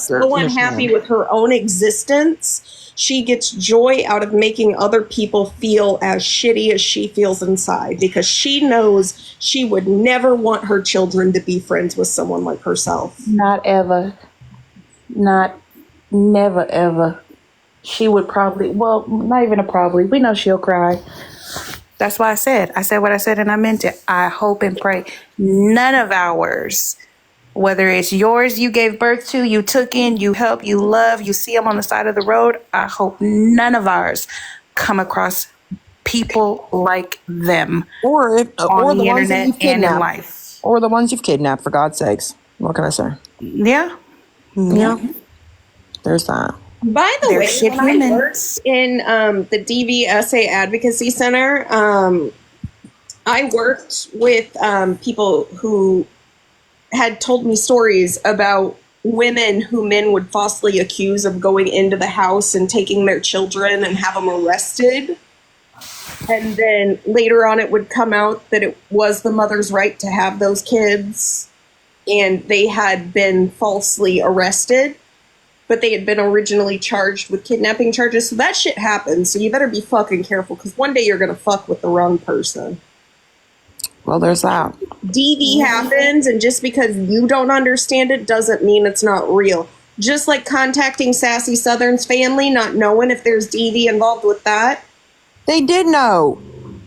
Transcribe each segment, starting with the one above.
Dr. so unhappy with her own existence. She gets joy out of making other people feel as shitty as she feels inside, because she knows she would never want her children to be friends with someone like herself. Not ever. Not, never, ever. She would probably, well, not even a probably. We know she'll cry. That's why I said what I said and I meant it. I hope and pray none of ours, whether it's yours you gave birth to, you took in, you help, you love, you see them on the side of the road, I hope none of ours come across people like them, or on the the ones that internet you've and in kidnapped, life. or the ones you've kidnapped. For God's sakes, what can I say? Yeah. Yeah, there's that. By the They're way, shit when I humans. worked in the DVSA Advocacy Center, I worked with people who had told me stories about women who men would falsely accuse of going into the house and taking their children and have them arrested. And then later on, it would come out that it was the mother's right to have those kids, and they had been falsely arrested, but they had been originally charged with kidnapping charges. So that shit happens. So you better be fucking careful, because one day you're going to fuck with the wrong person. Well, there's that. DV happens, and just because you don't understand it doesn't mean it's not real. Just like contacting Sassy Southern's family, not knowing if there's DV involved with that. They did know.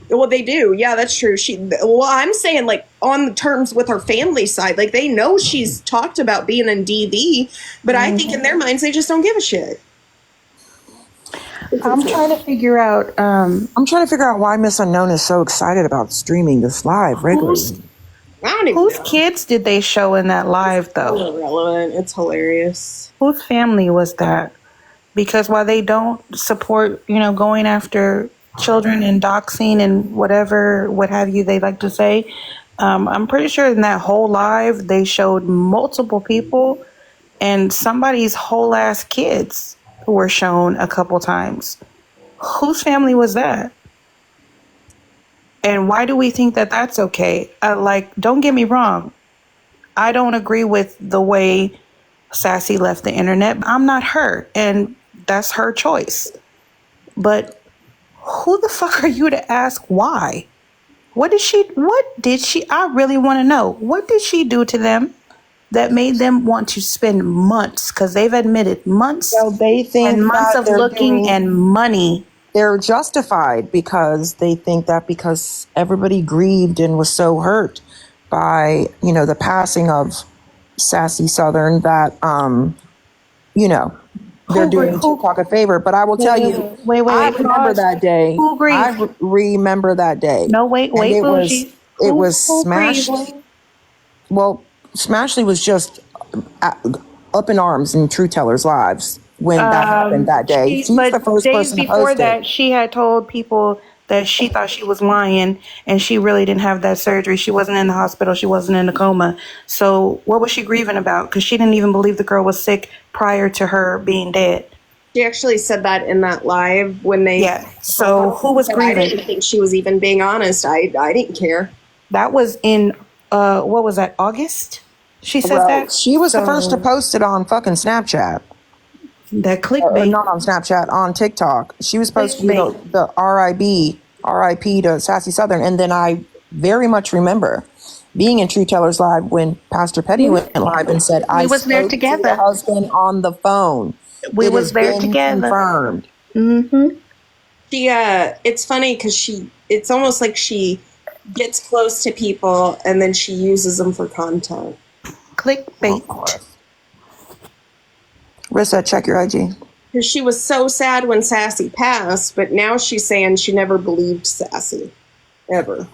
Well, they do. Yeah, that's true. Well, I'm saying, like, on the terms with her family side, like, they know she's talked about being in DV, but I think in their minds they just don't give a shit. I'm trying to figure out why Miss Unknown is so excited about streaming this live regularly. I don't even whose know. kids did they show in that live though? It's irrelevant. It's hilarious. Whose family was that? Because while they don't support, going after children and doxing and whatever, what have you, they like to say, I'm pretty sure in that whole live they showed multiple people and somebody's whole ass kids were shown a couple times. Whose family was that? And why do we think that that's okay? Don't get me wrong. I don't agree with the way Sassy left the internet. I'm not her, and that's her choice. But who the fuck are you to ask why? What did she, I really want to know. What did she do to them that made them want to spend months, because they've admitted months They think and months that of they're looking and money. they're justified because they think that because everybody grieved and was so hurt by, the passing of Sassy Southern that, they're doing Tupac a favor. But I will tell you, Wait, I remember pause. that day. Who grieved? I remember that day. No, wait, And it was, Bougie. it Who- was who Smashed. grieved? Well, Smashley was just up in arms in True Tellers lives when that happened that day. She's But the first days person to before post that, it. she had told people that she thought she was lying and she really didn't have that surgery. She wasn't in the hospital. She wasn't in a coma. So what was she grieving about? Because she didn't even believe the girl was sick prior to her being dead. She actually said that in that live when they... Yeah. So who was I grieving? didn't think she was even being honest. I didn't care. That was in, what was that, August? She said Well, that? she was the So, first to post it on fucking Snapchat. that Or clickbait. not on Snapchat, on TikTok. She was supposed to be Clickbait. the RIP to Sassy Southern. And then I very much remember being in True Tellers Live when Pastor Petty went live and said, I was there spoke to together. the husband on the phone. We It was has there been together. confirmed. She, it's funny because it's almost like she gets close to people and then she uses them for content. Clickbait. Rissa, check your IG. Because she was so sad when Sassy passed, but now she's saying she never believed Sassy. Ever.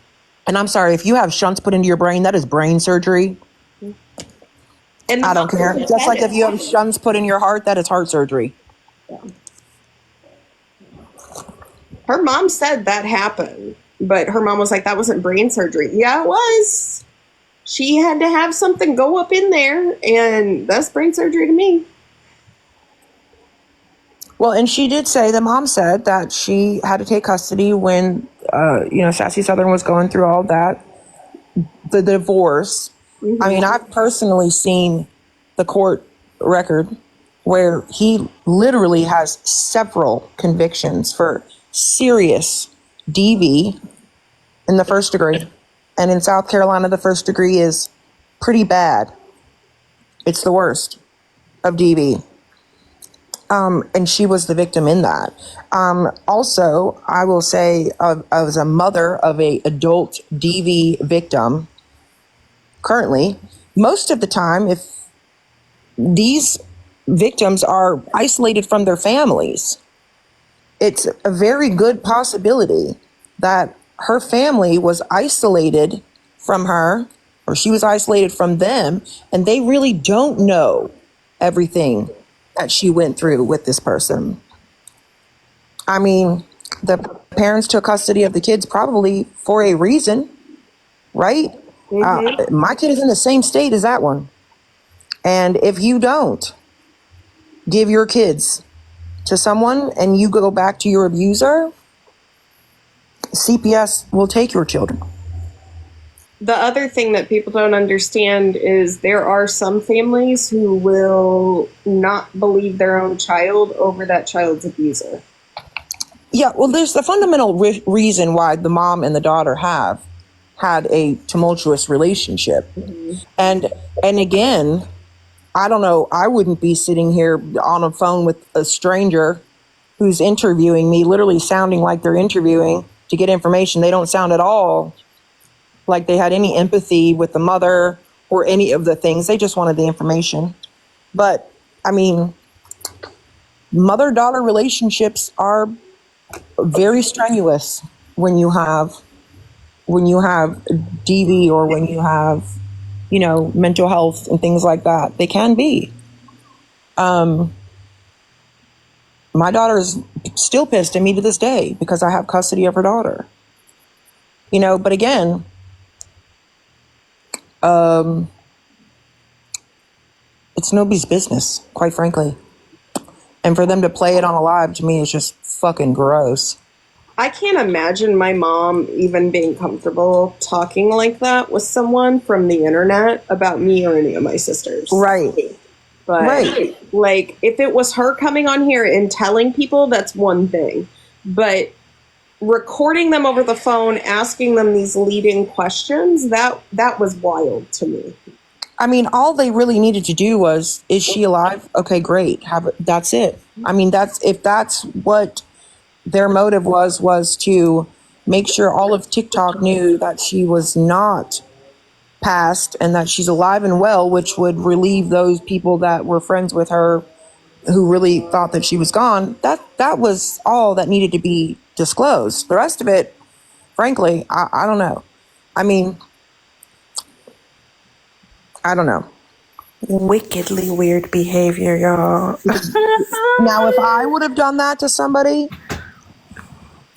And I'm sorry, if you have shunts put into your brain, that is brain surgery. And I don't care. Just like if you have shunts put in your heart, that is heart surgery. her mom said that happened, but her mom was like, that wasn't brain surgery. Yeah, it was. She had to have something go up in there, and that's brain surgery to me. Well, and she did say, the mom said that she had to take custody when, Sassy Southern was going through all that, the divorce. I mean, I've personally seen the court record where he literally has several convictions for serious DV in the first degree. And in South Carolina, the first degree is pretty bad. It's the worst of DV. And she was the victim in that. Also, I will say, as a mother of a adult DV victim, currently, most of the time, if these victims are isolated from their families, it's a very good possibility that her family was isolated from her, or she was isolated from them, and they really don't know everything that she went through with this person. I mean, the parents took custody of the kids probably for a reason, right? My kid is in the same state as that one. And if you don't give your kids to someone and you go back to your abuser, CPS will take your children. The other thing that people don't understand is there are some families who will not believe their own child over that child's abuser. Yeah, well, there's the fundamental reason why the mom and the daughter have had a tumultuous relationship. And again, I don't know, I wouldn't be sitting here on a phone with a stranger who's interviewing me, literally sounding like they're interviewing to get information. They don't sound at all like they had any empathy with the mother or any of the things. They just wanted the information. But I mean, mother-daughter relationships are very strenuous when you have DV or when you have, you know, mental health and things like that. They can be. My daughter is still pissed at me to this day because I have custody of her daughter. You know, but again, it's nobody's business, quite frankly. And for them to play it on a live, to me, is just fucking gross. I can't imagine my mom even being comfortable talking like that with someone from the internet about me or any of my sisters. Right. But, Right. like, if it was her coming on here and telling people, that's one thing. But recording them over the phone, asking them these leading questions, that was wild to me. I mean, all they really needed to do was, is she alive? Okay, great. That's it. I mean, if that's what their motive was to make sure all of TikTok knew that she was not passed and that she's alive and well, which would relieve those people that were friends with her who really thought that she was gone. That was all that needed to be disclosed. The rest of it, frankly, I don't know. I mean, I don't know. Wickedly weird behavior, y'all. Now, if I would have done that to somebody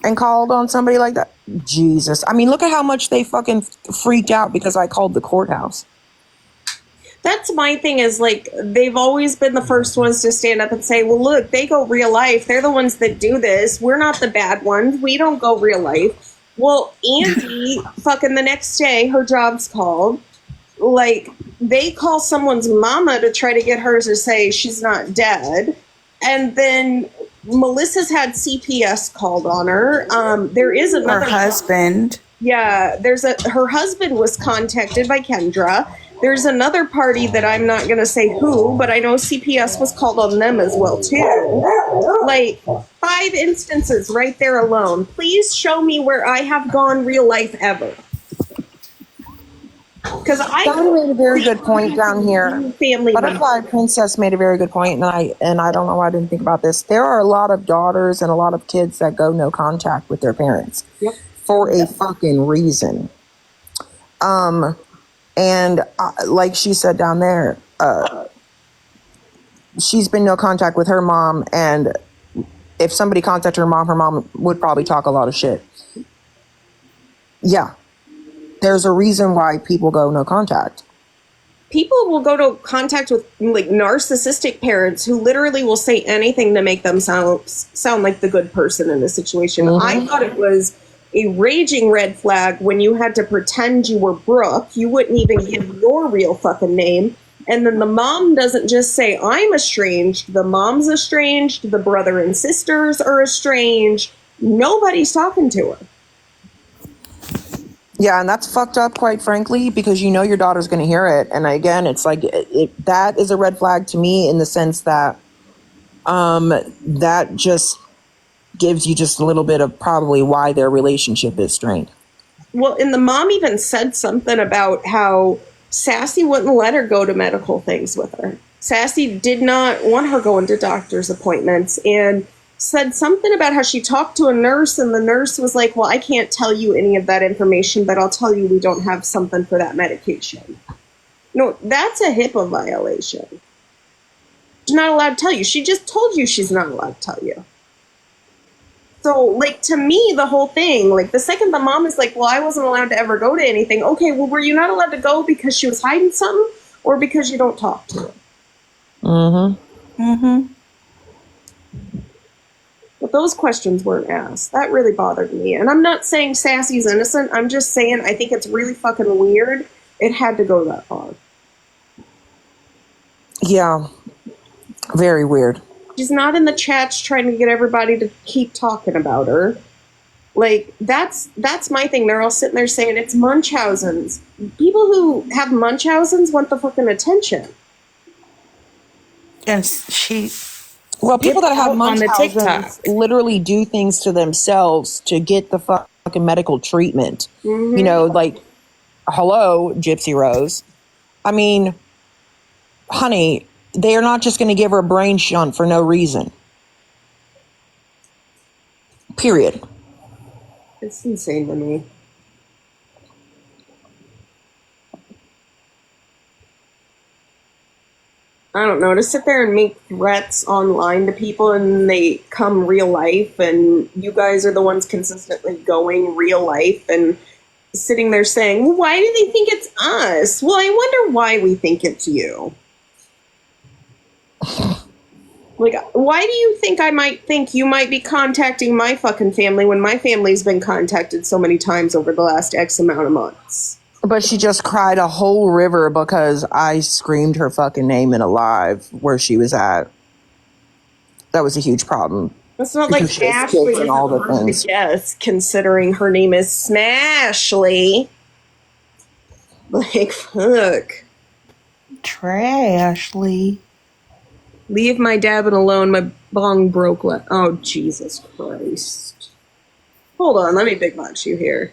and called on somebody like that, Jesus. I mean, look at how much they fucking freaked out because I called the courthouse. That's my thing is, like, they've always been the first ones to stand up and say, well, look, they go real life. They're the ones that do this. We're not the bad ones. We don't go real life. Well, Andy, fucking the next day, her job's called. Like, they call someone's mama to try to get her to say she's not dead. And then Melissa's had CPS called on her. There is another... Her husband. Yeah, her husband was contacted by Kendra. There's another party that I'm not going to say who, but I know CPS was called on them as well, too. Like, 5 instances right there alone. Please show me where I have gone real life ever. Because Somebody made a very good point down here. Family Butterfly Princess made a very good point, and I don't know why I didn't think about this. There are a lot of daughters and a lot of kids that go no contact with their parents for a fucking reason. And like she said down there, she's been no contact with her mom, and if somebody contacted her mom would probably talk a lot of shit. Yeah. There's a reason why people go no contact. People will go to contact with, like, narcissistic parents who literally will say anything to make them sound like the good person in the situation. Mm-hmm. I thought it was a raging red flag when you had to pretend you were Brooke. You wouldn't even give your real fucking name. And then the mom doesn't just say, I'm estranged. The mom's estranged. The brother and sisters are estranged. Nobody's talking to her. Yeah, and that's fucked up, quite frankly, because you know your daughter's going to hear it. And again, it's like that is a red flag to me in the sense that that just gives you just a little bit of probably why their relationship is strained. Well, and the mom even said something about how Sassy wouldn't let her go to medical things with her. Sassy did not want her going to doctor's appointments, and said something about how she talked to a nurse, and the nurse was like, well, I can't tell you any of that information, but I'll tell you we don't have something for that medication. No, that's a HIPAA violation. She's not allowed to tell you. She just told you she's not allowed to tell you. So, like, to me, the whole thing, like, the second the mom is like, well, I wasn't allowed to ever go to anything. Okay, well, were you not allowed to go because she was hiding something or because you don't talk to her? Mm-hmm. Mm-hmm. But those questions weren't asked. That really bothered me. And I'm not saying Sassy's innocent. I'm just saying I think it's really fucking weird. It had to go that far. Yeah. Very weird. She's not in the chats trying to get everybody to keep talking about her. Like, that's my thing. They're all sitting there saying it's Munchausen's. People who have Munchausen's want the fucking attention. And she, Well, people that have out on the Munchausen's TikTok. literally do things to themselves to get the fucking medical treatment. Mm-hmm. You know, like, hello, Gypsy Rose. I mean, honey, they are not just going to give her a brain shunt for no reason. Period. It's insane to me. I don't know, to sit there and make threats online to people and they come real life and you guys are the ones consistently going real life and sitting there saying, well, why do they think it's us? Well, I wonder why we think it's you. Like, why do you think I might think you might be contacting my fucking family when my family's been contacted so many times over the last X amount of months? But she just cried a whole river because I screamed her fucking name in a live where she was at. That was a huge problem. It's not Because like she has Ashley kids and all the is things. yes, considering her name is Smashly. Like, fuck. Trashly. Leave my dabbing alone. My bong broke. Oh, Jesus Christ. Hold on, let me big box you here.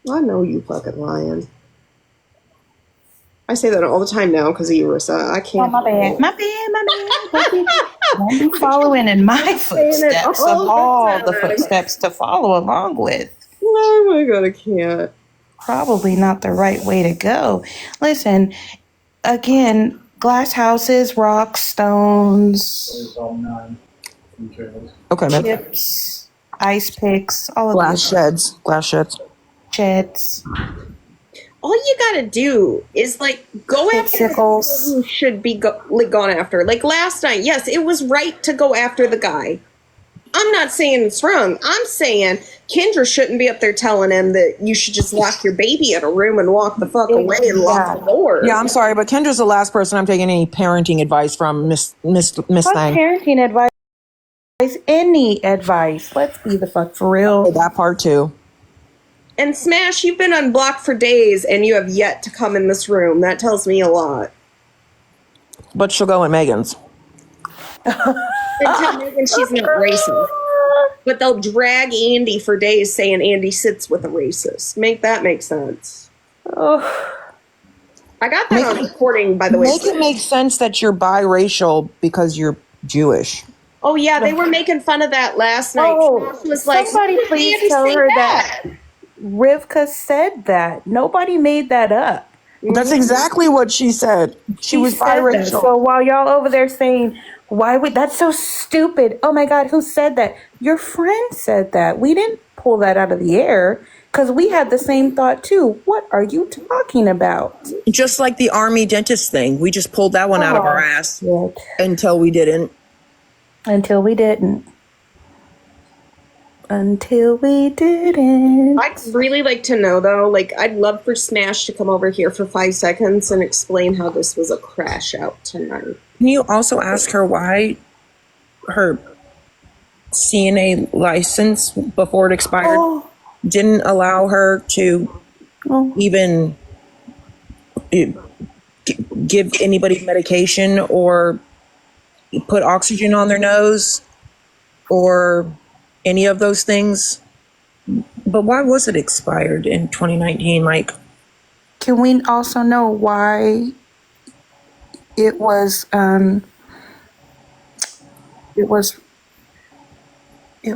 I know you fucking lying. I say that all the time now because of Urissa. I can't. Oh, my bad. My bad. Don't be following in my footsteps of all the footsteps to follow along with. Oh my god, I can't. Probably not the right way to go. Listen, again, glass houses, rocks, stones, Okay, man. chips, ice picks, all of Glass those sheds. Glass sheds. sheds. All you gotta do is like go after the people Icicles. who should be gone after. Like last night, yes, it was right to go after the guy. I'm not saying it's wrong. I'm saying Kendra shouldn't be up there telling him that you should just lock your baby in a room and walk the fuck away and lock the door. Yeah, I'm sorry, but Kendra's the last person I'm taking any parenting advice from, Miss Fuck Thang. parenting advice. Any advice. Let's be the fuck for real. That part too. And Smash, you've been unblocked for days and you have yet to come in this room. That tells me a lot. But she'll go in Megan's. And tell Megan she's not racist. But they'll drag Andy for days saying Andy sits with a racist. Make that make sense. Oh, I got that on recording, by the way. Make it make sense that you're biracial because you're Jewish. Oh yeah, they were making fun of that last night. Smash was like, somebody "Why did please Andy tell say her that Rivka said that. Nobody made that up. That's exactly what she said. She was said that. biracial. So while y'all over there saying, why would that's so stupid? Oh my God, who said that? Your friend said that. We didn't pull that out of the air because we had the same thought too. What are you talking about? Just like the army dentist thing. We just pulled that one out of our ass Shit. until we didn't. Until we didn't. until we didn't. I'd really like to know though, like I'd love for Smash to come over here for 5 seconds and explain how this was a crash out tonight. Can you also ask her why her CNA license before it expired Oh, didn't allow her to oh. even give anybody medication or put oxygen on their nose or any of those things? But why was it expired in 2019? Like, Can we also know why it was it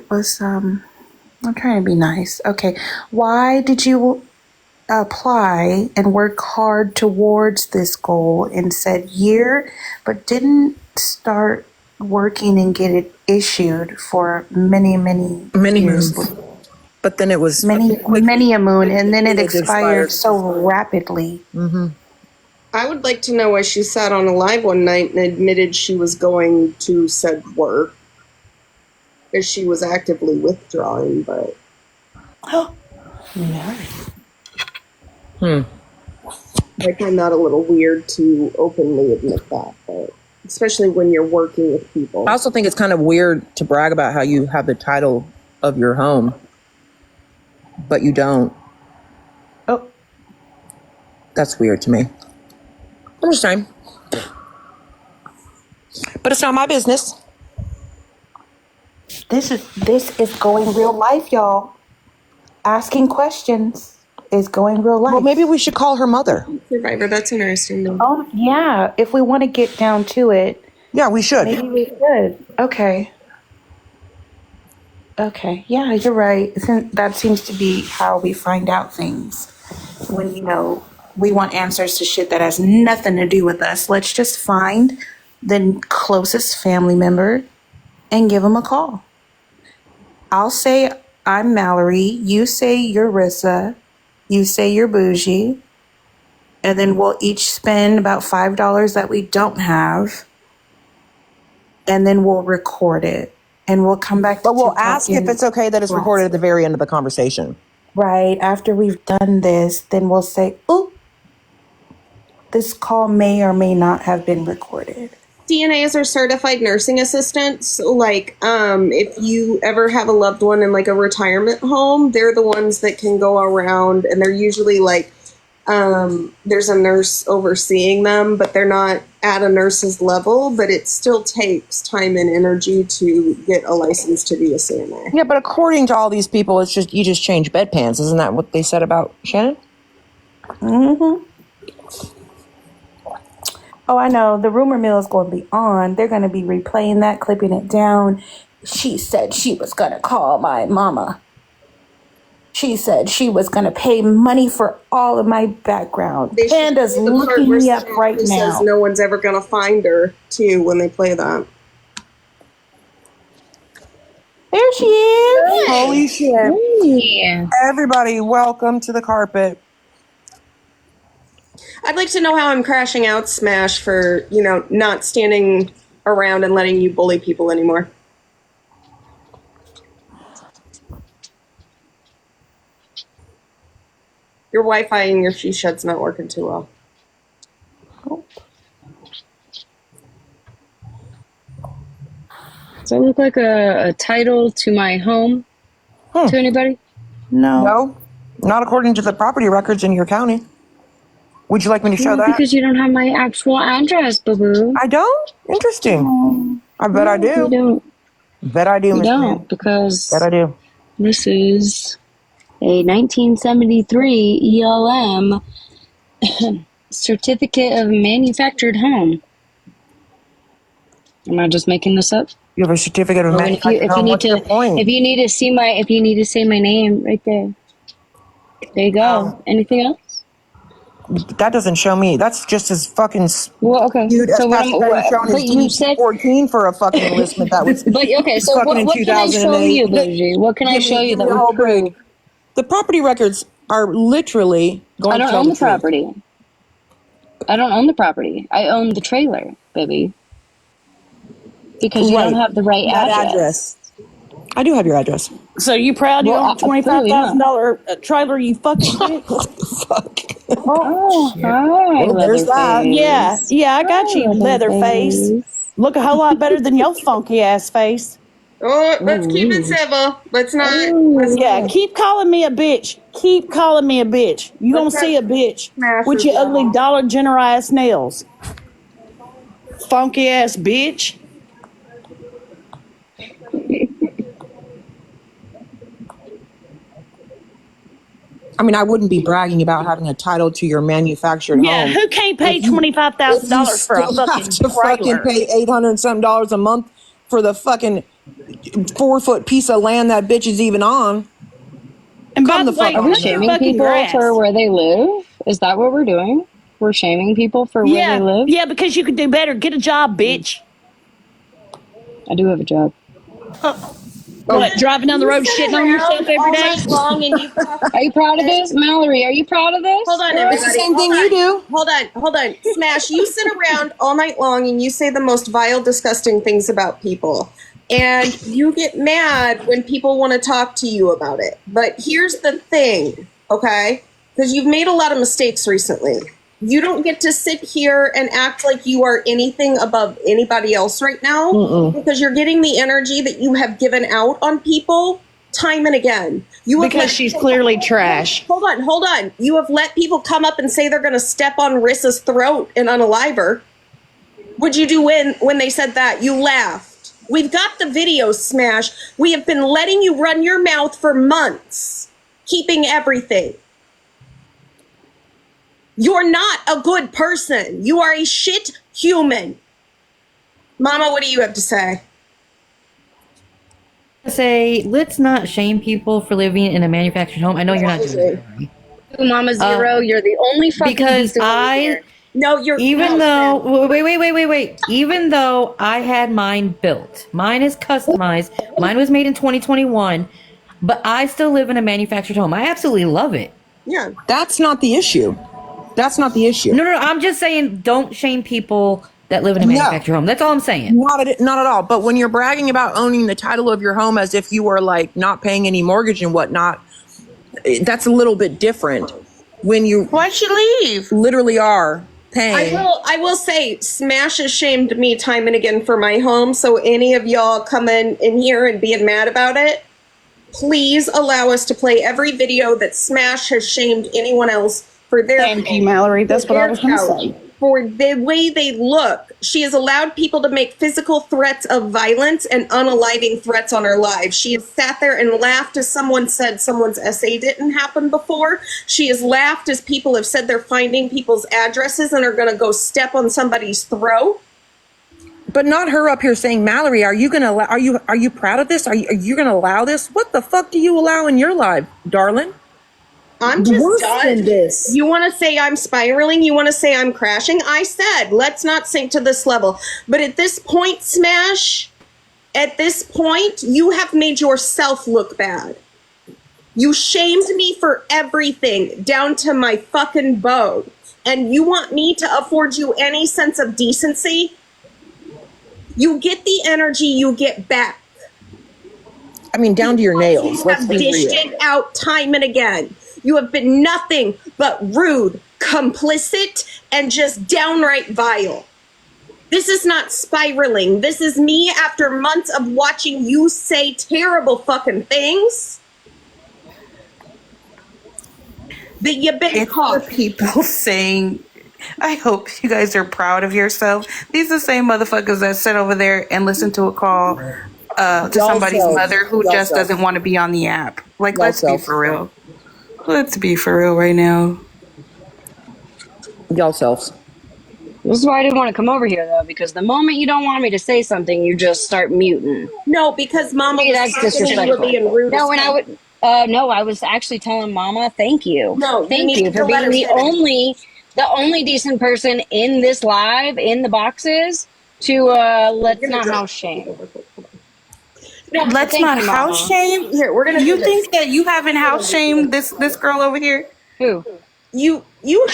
was I'm trying to be nice. Okay. Why did you apply and work hard towards this goal in said year, but didn't start working and get it issued for many many years? moons. But then it was Many a moon, and then it It expired expired. so rapidly. I would like to know why she sat on a live one night and admitted she was going to said work. Because she was actively withdrawing, but I find that a little weird to openly admit that, but especially when you're working with people. I also think it's kind of weird to brag about how you have the title of your home, but you don't. Oh, That's weird to me. I'm just saying. But it's not my business. this is going real life, y'all. Asking questions is going real life. Well, maybe we should call her mother. Survivor, that's interesting. Though. Oh yeah, if we want to get down to it, Yeah, we should. maybe we should. Okay. Okay. Yeah, you're right. That seems to be how we find out things. When we want answers to shit that has nothing to do with us. Let's just find the closest family member and give them a call. I'll say I'm Mallory. You say you're Rissa. You say you're Bougie. And then we'll each spend about $5 that we don't have. And then we'll record it. And we'll come back to But we'll TikTok ask if and- it's okay that it's recorded at the very end of the conversation. Right. After we've done this, then we'll say, "Ooh, this call may or may not have been recorded." CNAs are certified nursing assistants. So, like, if you ever have a loved one in like a retirement home, they're the ones that can go around, and they're usually like, there's a nurse overseeing them, but they're not at a nurse's level. But it still takes time and energy to get a license to be a CNA. Yeah, but according to all these people, it's just you just change bedpans. Isn't that what they said about Shannon? Mm-hmm. Oh, I know. The rumor mill is going to be on. They're going to be replaying that, clipping it down. She said she was going to call my mama. She said she was going to pay money for all of my background. They should Panda's play the part looking where me up Smash right says now. no one's ever gonna find her too when they play that. There she is. Holy shit. Yeah. Everybody, welcome to the carpet. I'd like to know how I'm crashing out Smash for, not standing around and letting you bully people anymore. Your Wi-Fi in your she shed's not working too well. Does that look like a title to my home to anybody? No. No, not according to the property records in your county. Would you like me to show No, that? because you don't have my actual address, boo boo. I don't? Interesting. I bet I You do. don't. Bet I do, You Miss don't, Ma'am. because Bet I do. this is a 1973 ELM certificate of manufactured home. Am I just making this up? You have a certificate of Oh, and if you manufactured home. need What's your point? if you need to see my name right there. There you go. Anything else? That doesn't show me. That's just as fucking Well, okay. skewed as So what Pastor Betty showing but his you DD said 14 for a fucking enlistment that was but okay, so fucking in what can I show 2008. you, Bougie? What can I Give me- show you give me that the whole would prove break. The property records are literally going I to don't tell own the the truth. property? I don't own the property. I own the trailer, baby. Because you Right. don't have the right That address. I do have your address. So you proud you Well, own a $25,000 trailer, you fucking bitch? Fuck. Oh, hi, Well, there's that. Leatherface. Yeah, I got Hi, you, Leatherface. Leatherface. Look a whole lot better than your funky ass face. Oh, let's keep it Ooh. civil. Let's not. Yeah, keep calling me a bitch. Keep calling me a bitch. You gonna see a bitch with your ugly Dollar General ass nails. Funky ass bitch. I mean, I wouldn't be bragging about having a title to your manufactured Yeah, home. who can't pay If you $25,000 for a still have fucking to fucking trailer? pay $800 a month for the fucking 4-foot piece of land that bitch is even on. And by Come the the way, fuck Are we on cut your now. shaming fucking people grass. for where they live? Is that what we're doing? We're shaming people for where they Yeah, live? yeah, because you could do better. Get a job, bitch. I do have a job. What, driving down the You road sit shitting on yourself around every all day? night long and you talk. Are you proud of this? Mallory, are you proud of this? Hold on, girl? It's the everybody. same Hold thing on. you do. Hold on. Smash, you sit around all night long and you say the most vile, disgusting things about people. And you get mad when people want to talk to you about it. But here's the thing, okay? Because you've made a lot of mistakes recently. You don't get to sit here and act like you are anything above anybody else right now because you're getting the energy that you have given out on people time and again. You have Because let she's people- clearly trash. Hold on. You have let people come up and say they're going to step on Rissa's throat and unalive her. What'd you do when they said that? You laughed. We've got the video, Smash. We have been letting you run your mouth for months, keeping everything. You're not a good person. You are a shit human. Mama, what do you have to say? Say, let's not shame people for living in a manufactured home. I know you're not doing it, Mallory. Mama Zero, you're the only fucking Because geek over I, here. No, you're even no, though, wait. Even though I had mine built, mine is customized, mine was made in 2021, but I still live in a manufactured home. I absolutely love it. yeah. That's not the issue. That's not the issue. No, I'm just saying, don't shame people that live in a No. manufactured home. That's all I'm saying. Not at all. But when you're bragging about owning the title of your home as if you were like not paying any mortgage and whatnot, that's a little bit different. When you Why'd she leave? literally are paying. I will say, Smash has shamed me time and again for my home. So any of y'all coming in here and being mad about it, please allow us to play every video that Smash has shamed anyone else for their Thank you, Mallory. That's for what I their was going to couch, say. for the way they look. She has allowed people to make physical threats of violence and unaliving threats on her lives. She has sat there and laughed as someone said someone's essay didn't happen before. She has laughed as people have said they're finding people's addresses and are going to go step on somebody's throat. But not her up here saying, Mallory, are you gonna are you proud of this? Are you gonna allow this? What the fuck do you allow in your life, darling? I'm just Worse done. than this. You want to say I'm spiraling? You want to say I'm crashing? I said, let's not sink to this level. But at this point, Smash, at this point, you have made yourself look bad. You shamed me for everything, down to my fucking bone. And you want me to afford you any sense of decency? You get the energy you get back. I mean, down to your nails. You Let's have be dished real. it out time and again. You have been nothing but rude, complicit, and just downright vile. This is not spiraling. This is me after months of watching you say terrible fucking things that you've been It's caught. for people saying, I hope you guys are proud of yourself. These are the same motherfuckers that sit over there and listen to a call to somebody's self. mother who Y'all just self. doesn't want to be on the app. Like, Y'all let's be self. for real. Let's be for real right now. Y'all selves. This is why I didn't want to come over here, though, because the moment you don't want me to say something, you just start muting. No, because Mama Hey, was that's talking and you were disrespectful. being rude. No, as when I hell. would, no, I was actually telling Mama, thank you. No, you Thank need you to for let her being finish. the only decent person in this live, in the boxes, to let's We're gonna not do- house shame. No, Let's thank not you, house Mama. shame. Here, we're gonna do You this. think that you haven't house shamed this girl over here? Who? You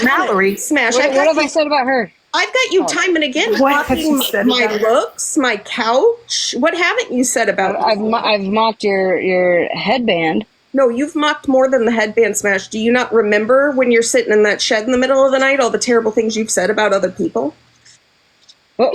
Mallory. Smash. What I have I got said about her? I've got you time and again What have mocking you said my about- looks, my couch. What haven't you said about me? I've mocked your headband. No, you've mocked more than the headband smash. Do you not remember when you're sitting in that shed in the middle of the night, all the terrible things you've said about other people? But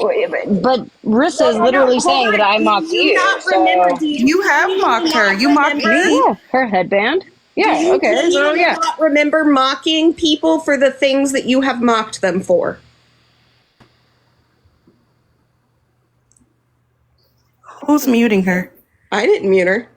Rissa is literally saying that I mocked you. So. You have mocked her. You mocked me. Yeah, her headband. Yeah, Do okay, you so yeah. not remember mocking people for the things that you have mocked them for? Who's muting her? I didn't mute her.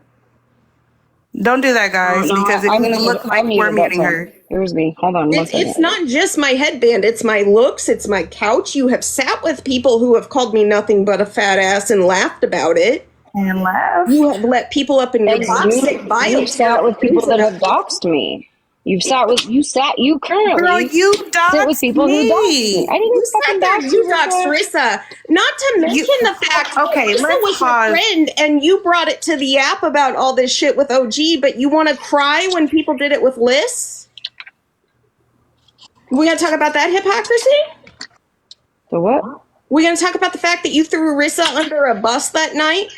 Don't do that, guys, No, because it's I'm going to muted- look like I'm muted we're that muting time. her. It was me. Hold on one It's second. not just my headband. It's my looks. It's my couch. You have sat with people who have called me nothing but a fat ass and laughed about it. And laugh. You have let people up in your And box say you've sat with people that have doxed me. You currently Girl, you sit with doxed people who doxed me. me. I didn't You fucking sat there, dox you you, doxed Rissa. Rissa. Not to mention the fact that Okay, Rissa let's was your pause. friend and you brought it to the app about all this shit with OG, but you want to cry when people did it with Liz? We gonna talk about that hypocrisy? The what? We gonna talk about the fact that you threw Rissa under a bus that night?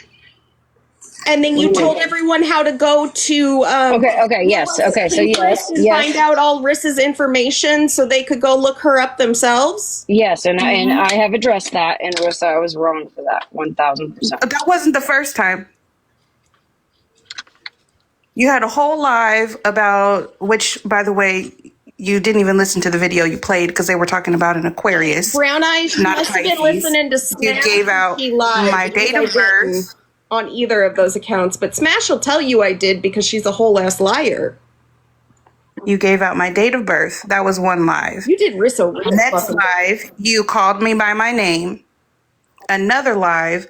And then you told everyone how to go to Okay, yes. Okay, so yes, and yes. find out all Rissa's information so they could go look her up themselves. Yes, and I have addressed that, and Rissa, I was wrong for that, 1,000%. That wasn't the first time. You had a whole live about, which, by the way, you didn't even listen to the video you played because they were talking about an Aquarius. Brown Eyes, you Not must have been Pisces. listening to You Smash. gave out She lied my because date I of birth. didn't on either of those accounts, but Smash will tell you I did because she's a whole ass liar. You gave out my date of birth. That was one live. You did Rissa real Next fucking live, you called me by my name. Another live,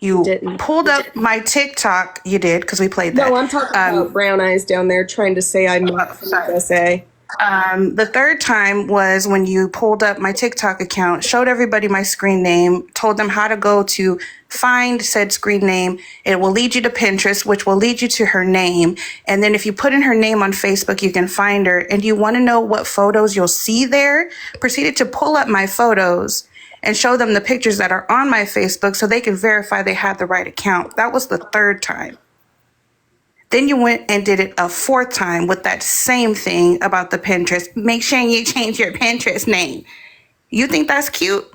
you Didn't. pulled up my TikTok. You did, because we played that. No, I'm talking about Brown Eyes down there trying to say I'm not from sorry. USA. The third time was when you pulled up my TikTok account, showed everybody my screen name, told them how to go to find said screen name. It will lead you to Pinterest, which will lead you to her name. And then if you put in her name on Facebook, you can find her. And you want to know what photos you'll see there? Proceeded to pull up my photos and show them the pictures that are on my Facebook so they can verify they had the right account. That was the third time. Then you went and did it a fourth time with that same thing about the Pinterest. Make sure you change your Pinterest name. You think that's cute?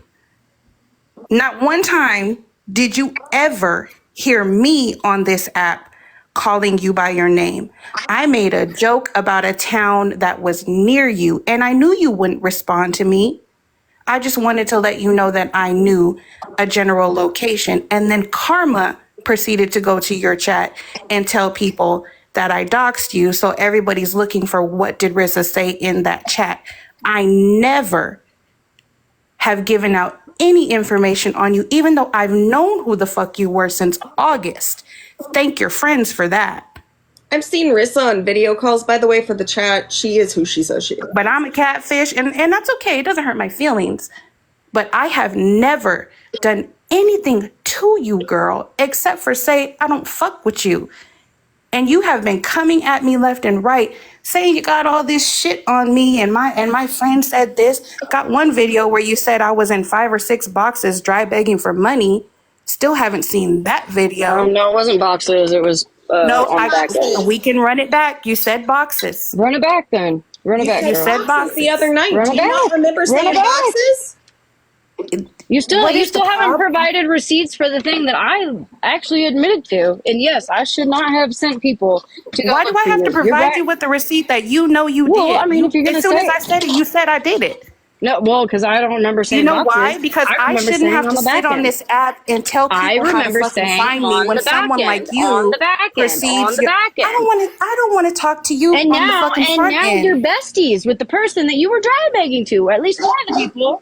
Not one time did you ever hear me on this app calling you by your name. I made a joke about a town that was near you, and I knew you wouldn't respond to me. I just wanted to let you know that I knew a general location. And then Karma proceeded to go to your chat and tell people that I doxed you. So everybody's looking for what did Rissa say in that chat. I never have given out any information on you, even though I've known who the fuck you were since August. Thank your friends for that. I've seen Rissa on video calls, by the way, for the chat. She is who she says she is. But I'm a catfish, and that's okay. It doesn't hurt my feelings. But I have never done anything to you, girl, except for say, I don't fuck with you. And you have been coming at me left and right, saying you got all this shit on me, and my friend said this. Got one video where you said I was in 5 or 6 boxes dry begging for money. Still haven't seen that video. No, it wasn't boxes. It was No, on the back end. we can run it back. You said boxes. Run it back then. Run it back. You girl. said boxes. The other night, Run do it you not back. remember Run saying it back. boxes? You still What is the haven't problem? provided receipts for the thing that I actually admitted to. And yes, I should not have sent people to go Why do look I for have to you. You're provide right. you with the receipt that you know you Well, did? I mean, if you're gonna as soon say- as I said it, you said I did it. No, well, because I don't remember saying You know boxes. why? Because I remember shouldn't saying have on to the back sit on end. this app and tell people I how to remember fucking saying find me on when the back someone end, like you on the back end, perceives on the your- back end. I don't want to talk to you And on now, the fucking and front now end. you're besties with the person that you were dry begging to, or at least one of the people.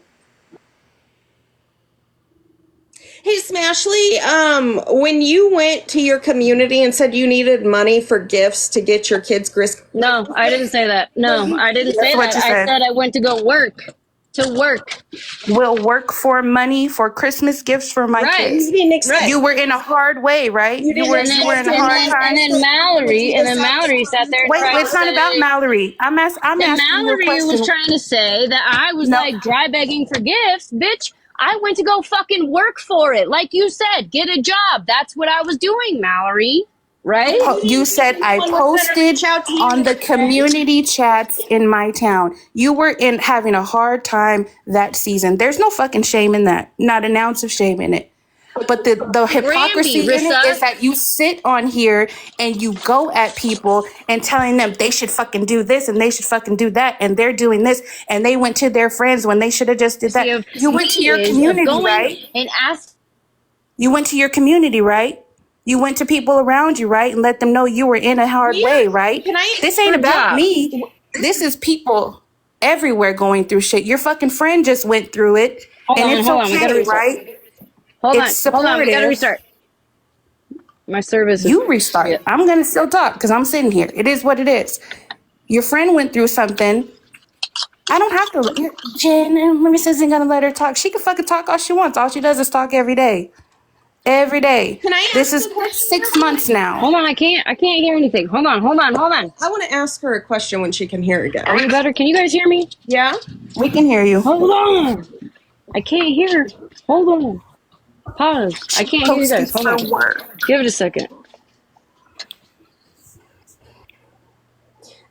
Hey, Smashly, when you went to your community and said you needed money for gifts to get your kids grist, No, I didn't say that. No, I didn't say what that. you I said. said I went to go work. to work. will work for money for Christmas gifts for my Right. kids. You didn't expect. You were in a hard way, right? You were in a hard time. And then Mallory sat there. and Wait, tried it's to not say- about Mallory. I'm asking you a Mallory question. was trying to say that I was No. like dry begging for gifts, bitch. I went to go fucking work for it. Like you said, get a job. That's what I was doing, Mallory. Right? You said I posted on the community chats in my town. You were in having a hard time that season. There's no fucking shame in that. Not an ounce of shame in it. But the hypocrisy in it Rissa. is that you sit on here and you go at people and telling them they should fucking do this and they should fucking do that and they're doing this and they went to their friends when they should have just did that. You went to your community, right? And asked. You went to your community, right? You went to people around you, right? And let them know you were in a hard way, right? This ain't about me. This is people everywhere going through shit. Your fucking friend just went through it. And it's okay, right? Hold on, we supportive. gotta restart. My service is. You restart. I'm going to still talk because I'm sitting here. It is what it is. Your friend went through something. I don't have to. Jen, Marissa isn't going to let her talk. She can fucking talk all she wants. All she does is talk every day. Every day. Can I ask This is a question? 6 months now. Hold on, I can't hear anything. Hold on. I want to ask her a question when she can hear again. Are you better? Can you guys hear me? Yeah? We can hear you. Hold on. I can't hear. Hold on. Pause. I can't hear you guys. Hold on. For work. Give it a second.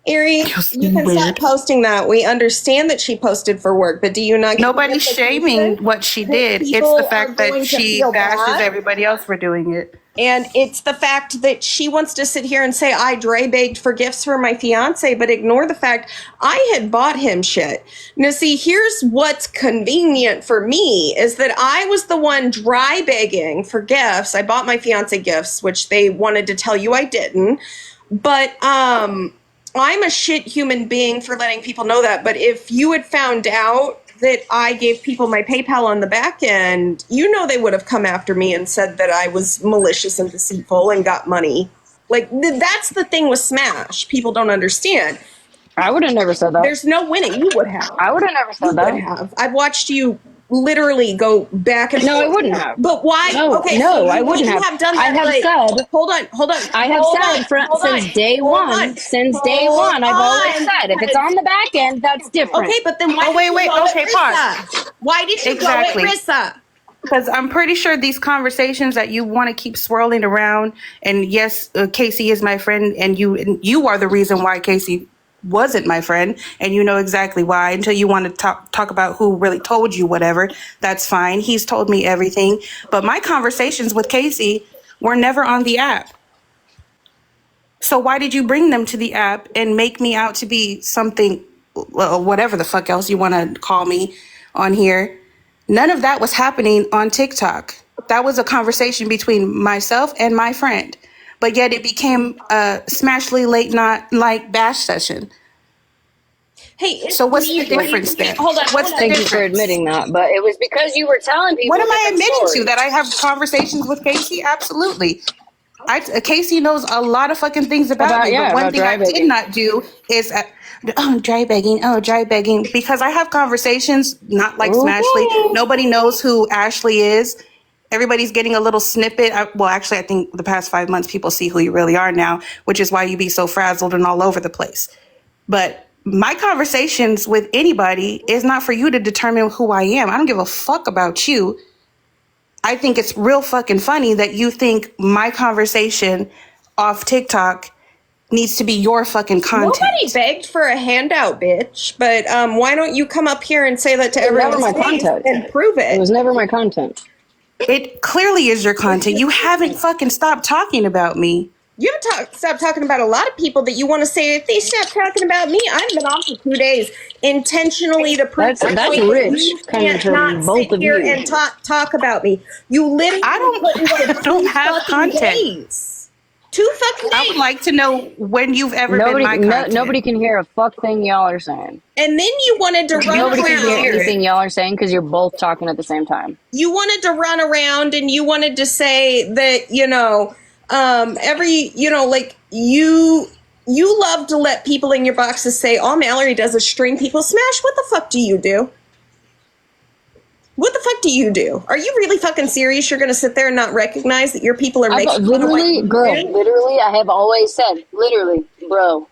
Erie, you can stop posting that. We understand that she posted for work, but do you not get Nobody's the shaming implication what she did. It's people the are fact going that to she feel bashes bad? everybody else for doing it. And it's the fact that she wants to sit here and say, I dry begged for gifts for my fiance, but ignore the fact I had bought him shit. Now, see, here's what's convenient for me is that I was the one dry begging for gifts. I bought my fiance gifts, which they wanted to tell you I didn't. But I'm a shit human being for letting people know that. But if you had found out that I gave people my PayPal on the back end, you know they would have come after me and said that I was malicious and deceitful and got money. Like, that's the thing with Smash. People don't understand. I would have never said that. There's no winning. You would have. I would have never You said would that. have. I've watched you literally go back and No, forth. I wouldn't have. But why? No, okay, no, so I wouldn't you have. done that. I have like- said- Hold on. I have since day one. Since day one, I've always said if it's on the back end, that's different. Okay, but then why? Oh, wait, did you wait, go okay, at pause. Rissa? Why did you Exactly. go at Rissa? Because I'm pretty sure these conversations that you want to keep swirling around, and yes, Casey is my friend, and you are the reason why Casey wasn't my friend, and you know exactly why. Until you want to talk about who really told you whatever, that's fine. He's told me everything, but my conversations with Casey were never on the app. So why did you bring them to the app and make me out to be something, well, whatever the fuck else you want to call me on here? None of that was happening on TikTok. That was a conversation between myself and my friend. But yet it became a Smashly late night like bash session. Hey, So what's the difference there? Hold on. What's the Thank you for difference? admitting that, but it was because you were telling people. What am I different admitting to? stories. That I have conversations with Casey? Absolutely. Casey knows a lot of fucking things about me, but one about thing dry I did begging. not do is dry begging, because I have conversations not like Smashly. Nobody knows who Ashley is. Everybody's getting a little snippet. Well, actually, I think the past 5 months, people see who you really are now, which is why you be so frazzled and all over the place. But my conversations with anybody is not for you to determine who I am. I don't give a fuck about you. I think it's real fucking funny that you think my conversation off TikTok needs to be your fucking content. Nobody begged for a handout, bitch. But why don't you come up here and say that to was never everyone's my face content. and prove It it? was never my content. It clearly is your content. You haven't fucking stopped talking about me. You haven't stopped talking about a lot of people that you want to say, if they stop talking about me, I've been off for 2 days intentionally to prove That's my point rich, that you coming can't from not both sit of here you. and talk about me. You literally I don't have content. days. 2 fucking days. I would like to know when you've ever been my content. Nobody can hear a fuck thing y'all are saying. And then you wanted to run Nobody can hear around. anything y'all are saying because you're both talking at the same time. You wanted to run around and you wanted to say that, you love to let people in your boxes say all Mallory does is string people. Smash, what the fuck do you do? fuck do you do? Are you really fucking serious? You're gonna sit there and not recognize that your people are I've making fun of what literally, you girl, do? literally, I have always said, literally, bro.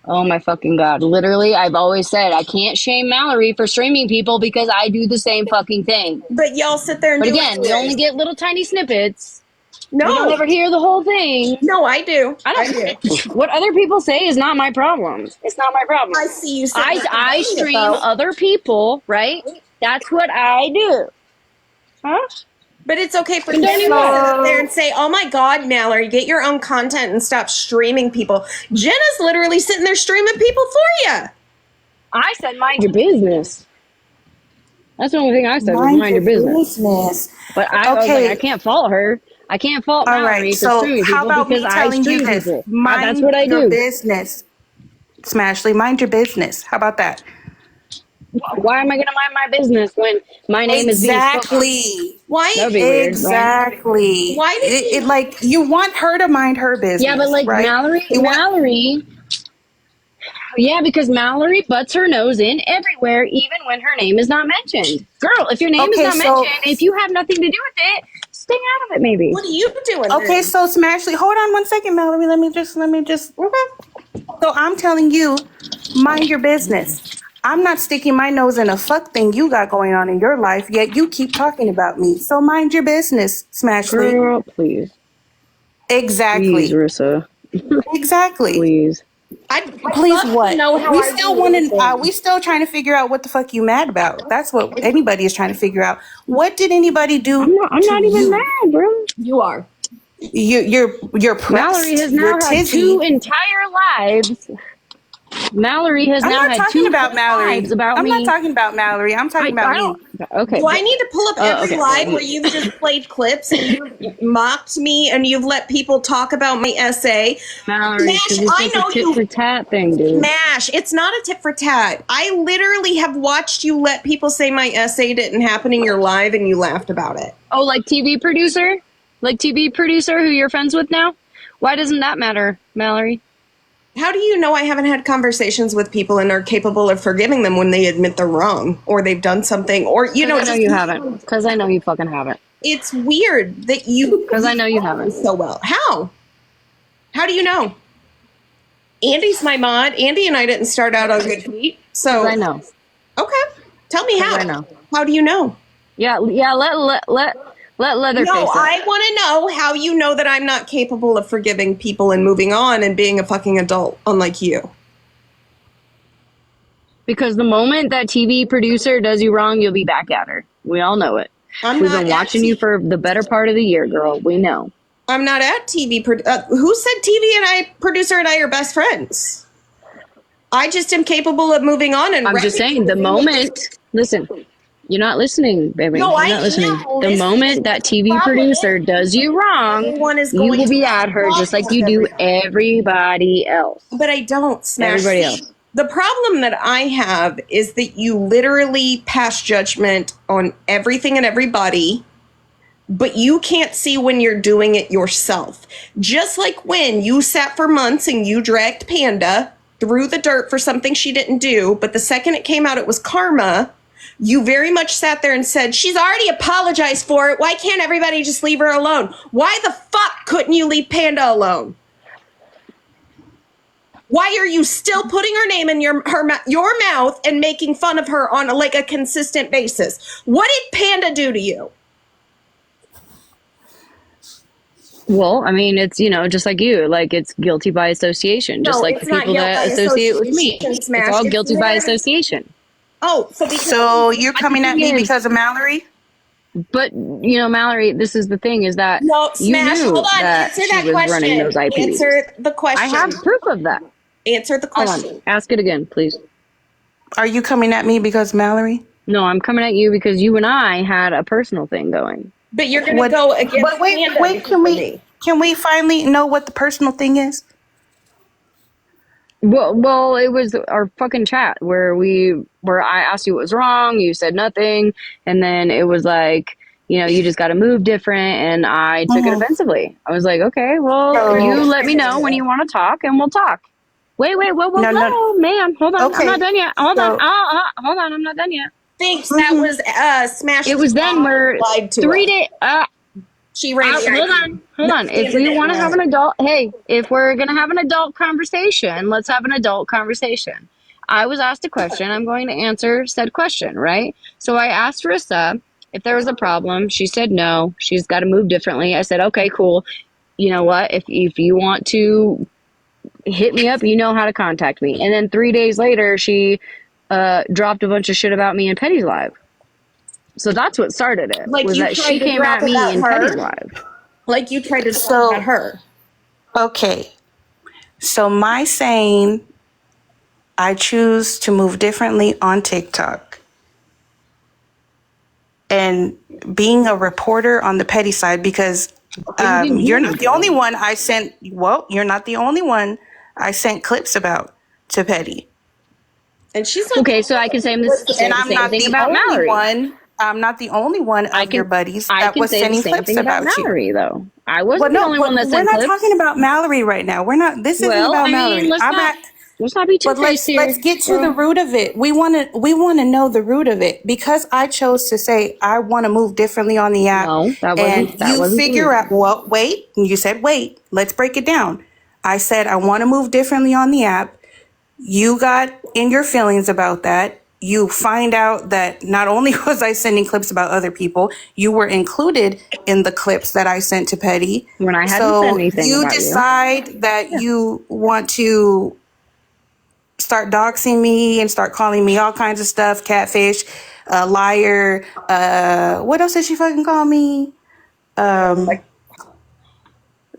Oh my fucking god. Literally, I've always said I can't shame Mallory for streaming people because I do the same fucking thing. But y'all sit there and But do again, it we only anyways. get little tiny snippets. We don't No, ever hear the whole thing. no, I do. I I don't. do. What other people say is not my problem. It's not my problem. I see you. sitting I there I doing it, stream though. other people, right? That's what I do. Huh? But it's okay for And you don't to even- sit up there and say, "Oh my God, Mallory, get your own content and stop streaming people." Jenna's literally sitting there streaming people for you. I said mind your business. That's the only thing I said was mind your business. But I was Okay. like, I can't fault her. I can't fault All Mallory right. for So streaming how people about me because I telling you stream this? people. Mind That's what I your do. business, Smashley. Mind your business. How about that? Why am I going to mind my business when my name is being spoken? Exactly. Why? That'd be weird, right? Exactly. Why did it, you- it like you want her to mind her business? Yeah, but like right? Mallory, You want- Mallory. Yeah, because Mallory butts her nose in everywhere, even when her name is not mentioned. Girl, if your name is Okay, not so- mentioned, if you have nothing to do with it, stay out of it. Maybe. What are you doing? Okay, then? so Smashley, hold on one second, Mallory. Let me just. So I'm telling you, mind your business. I'm not sticking my nose in a fuck thing you got going on in your life, yet you keep talking about me. So mind your business, Smashley. Girl, please, Exactly. please, Rissa, Exactly. please. I'd Please, love to what? know how We I still do want anything. to. We still trying to figure out what the fuck you mad about. That's what anybody is trying to figure out. What did anybody do? I'm not to even you? mad, bro. You are. You're pressed. Mallory has You're now had tizzy. 2 entire lives. Mallory has I'm now not had talking 2 about Mallory. lives about I'm me. not talking about Mallory. I'm talking about me. Okay. Do I need to pull up every okay. live where you've just played clips and you've mocked me and you've let people talk about my essay? Mallory, Mash, because it's I like know a tit you- for tat thing, dude. Mash, it's not a tit for tat. I literally have watched you let people say my essay didn't happen in your live and you laughed about it. Oh, like TV producer? Like TV producer who you're friends with now? Why doesn't that matter, Mallory? How do you know I haven't had conversations with people and are capable of forgiving them when they admit they're wrong or they've done something or, you know, I know you haven't. Because I know you fucking haven't. It's weird that you. 'Cause I know you haven't. So well. How? How do you know? Andy's my mod. Andy and I didn't start out on good feet. So I know. Okay. Tell me how. I know. How do you know? Yeah, let Leatherface. No, it. I want to know how you know that I'm not capable of forgiving people and moving on and being a fucking adult, unlike you. Because the moment that TV producer does you wrong, you'll be back at her. We all know it. I'm We've not been at watching you for the better part of the year, girl. We know. I'm not at TV. Who said TV and producer and I are best friends? I just am capable of moving on and. I'm just saying, the moment. Listen, you're not listening, baby. No, you're I not listening. am The listening. moment that TV Problem producer is, does you wrong, everyone is you going will to be have at her just like problems you do with everybody else. But I don't smash. Everybody else. The problem that I have is that you literally pass judgment on everything and everybody, but you can't see when you're doing it yourself. Just like when you sat for months and you dragged Panda through the dirt for something she didn't do, but the second it came out it was karma, you very much sat there and said, she's already apologized for it. Why can't everybody just leave her alone? Why the fuck couldn't you leave Panda alone? Why are you still putting her name in your mouth and making fun of her on a consistent basis? What did Panda do to you? Well, I mean, it's, just like you. Like, it's guilty by association. Just No, like it's the not people guilt that by associate with me. association, It's Smash. all It's guilty by literally- association. Oh, so because So you're coming at me Yes. because of Mallory? But, Mallory, this is the thing, is that no, you Smash. knew Hold on, that answer she that was running question. those IPs. Answer the question. I have proof of that. Answer the Hold question. on. Ask it again, please. Are you coming at me because Mallory? No, I'm coming at you because you and I had a personal thing going. But you're going to What- go against But wait, Panda wait, because of me. can we finally know what the personal thing is? Well, it was our fucking chat where I asked you what was wrong, you said nothing, and then it was like, you just got to move different, and I took it offensively. I was like, okay, well, So- you let me know when you want to talk, and we'll talk. Wait, whoa, No, ma'am, hold on, Okay. I'm not done yet. Hold So- on, hold on, I'm not done yet. thinks that was smashed. It was then where lied to 3 her. days. She ran the Hold on. If we want to have an adult, hey, if we're gonna have an adult conversation, let's have an adult conversation. I was asked a question. I'm going to answer said question, right? So I asked Rissa if there was a problem. She said no. She's got to move differently. I said, okay, cool. You know what? If you want to hit me up, you know how to contact me. And then 3 days later, she dropped a bunch of shit about me in Petty's Live. So that's what started it. Like, was you that tried she to came drop at me about in her? Petty's Live. Like you tried to talk So- about her. Okay. So my saying, I choose to move differently on TikTok, and being a reporter on the petty side, because you're not the only one I sent. Well, you're not the only one I sent clips about to Petty. And she's not Okay, so I can say And I'm not the only one. I'm not the only one of your buddies that was sending clips about you. Mallory, though. I wasn't the only one that we're sent not clips. talking about Mallory right now. We're not. This isn't about Mallory. Let's not be too But let's get to the root of it. We want to know the root of it, because I chose to say I want to move differently on the app. No, that wasn't. That you wasn't figure out. Well, wait. And you said wait. Let's break it down. I said I want to move differently on the app. You got in your feelings about that. You find out that not only was I sending clips about other people, you were included in the clips that I sent to Petty. When I hadn't said anything you about decide that you want to start doxing me and start calling me all kinds of stuff, catfish, liar. What else did she fucking call me?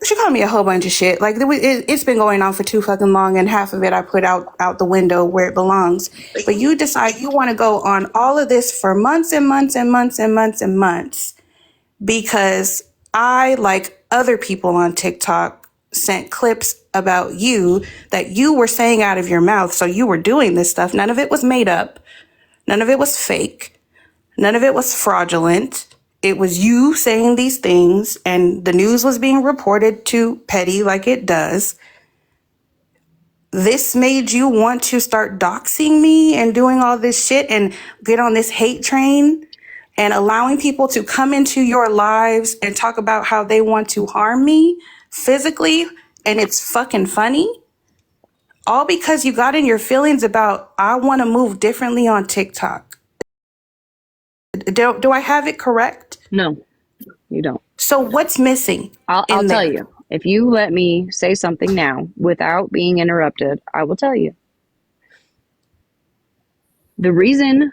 She called me a whole bunch of shit. Like it's been going on for too fucking long, and half of it I put out the window where it belongs. But you decide you want to go on all of this for months and months and months and months and months, because I, like other people on TikTok, sent clips about you that you were saying out of your mouth. So you were doing this stuff. None of it was made up. None of it was fake. None of it was fraudulent. It was you saying these things, and the news was being reported to Petty like it does. This made you want to start doxing me and doing all this shit and get on this hate train and allowing people to come into your lives and talk about how they want to harm me physically, and it's fucking funny. All because you got in your feelings about, I want to move differently on TikTok. Do I have it correct? No, you don't. So what's missing? I'll tell you. If you let me say something now without being interrupted, I will tell you. The reason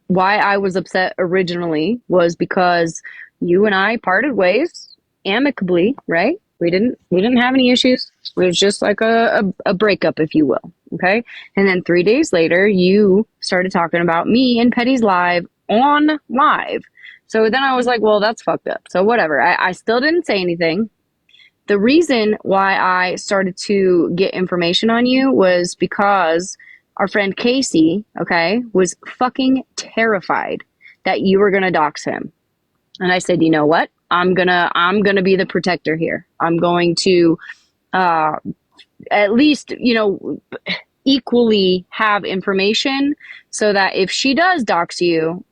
why I was upset originally was because you and I parted ways amicably, right? We didn't have any issues. It was just like a breakup, if you will. Okay. And then 3 days later, you started talking about me in Petty's Live on live. So then I was like, well, that's fucked up. So whatever. I still didn't say anything. The reason why I started to get information on you was because our friend Casey, okay, was fucking terrified that you were gonna dox him. And I said, you know what? I'm gonna be the protector here. I'm going to at least, equally have information so that if she does dox you,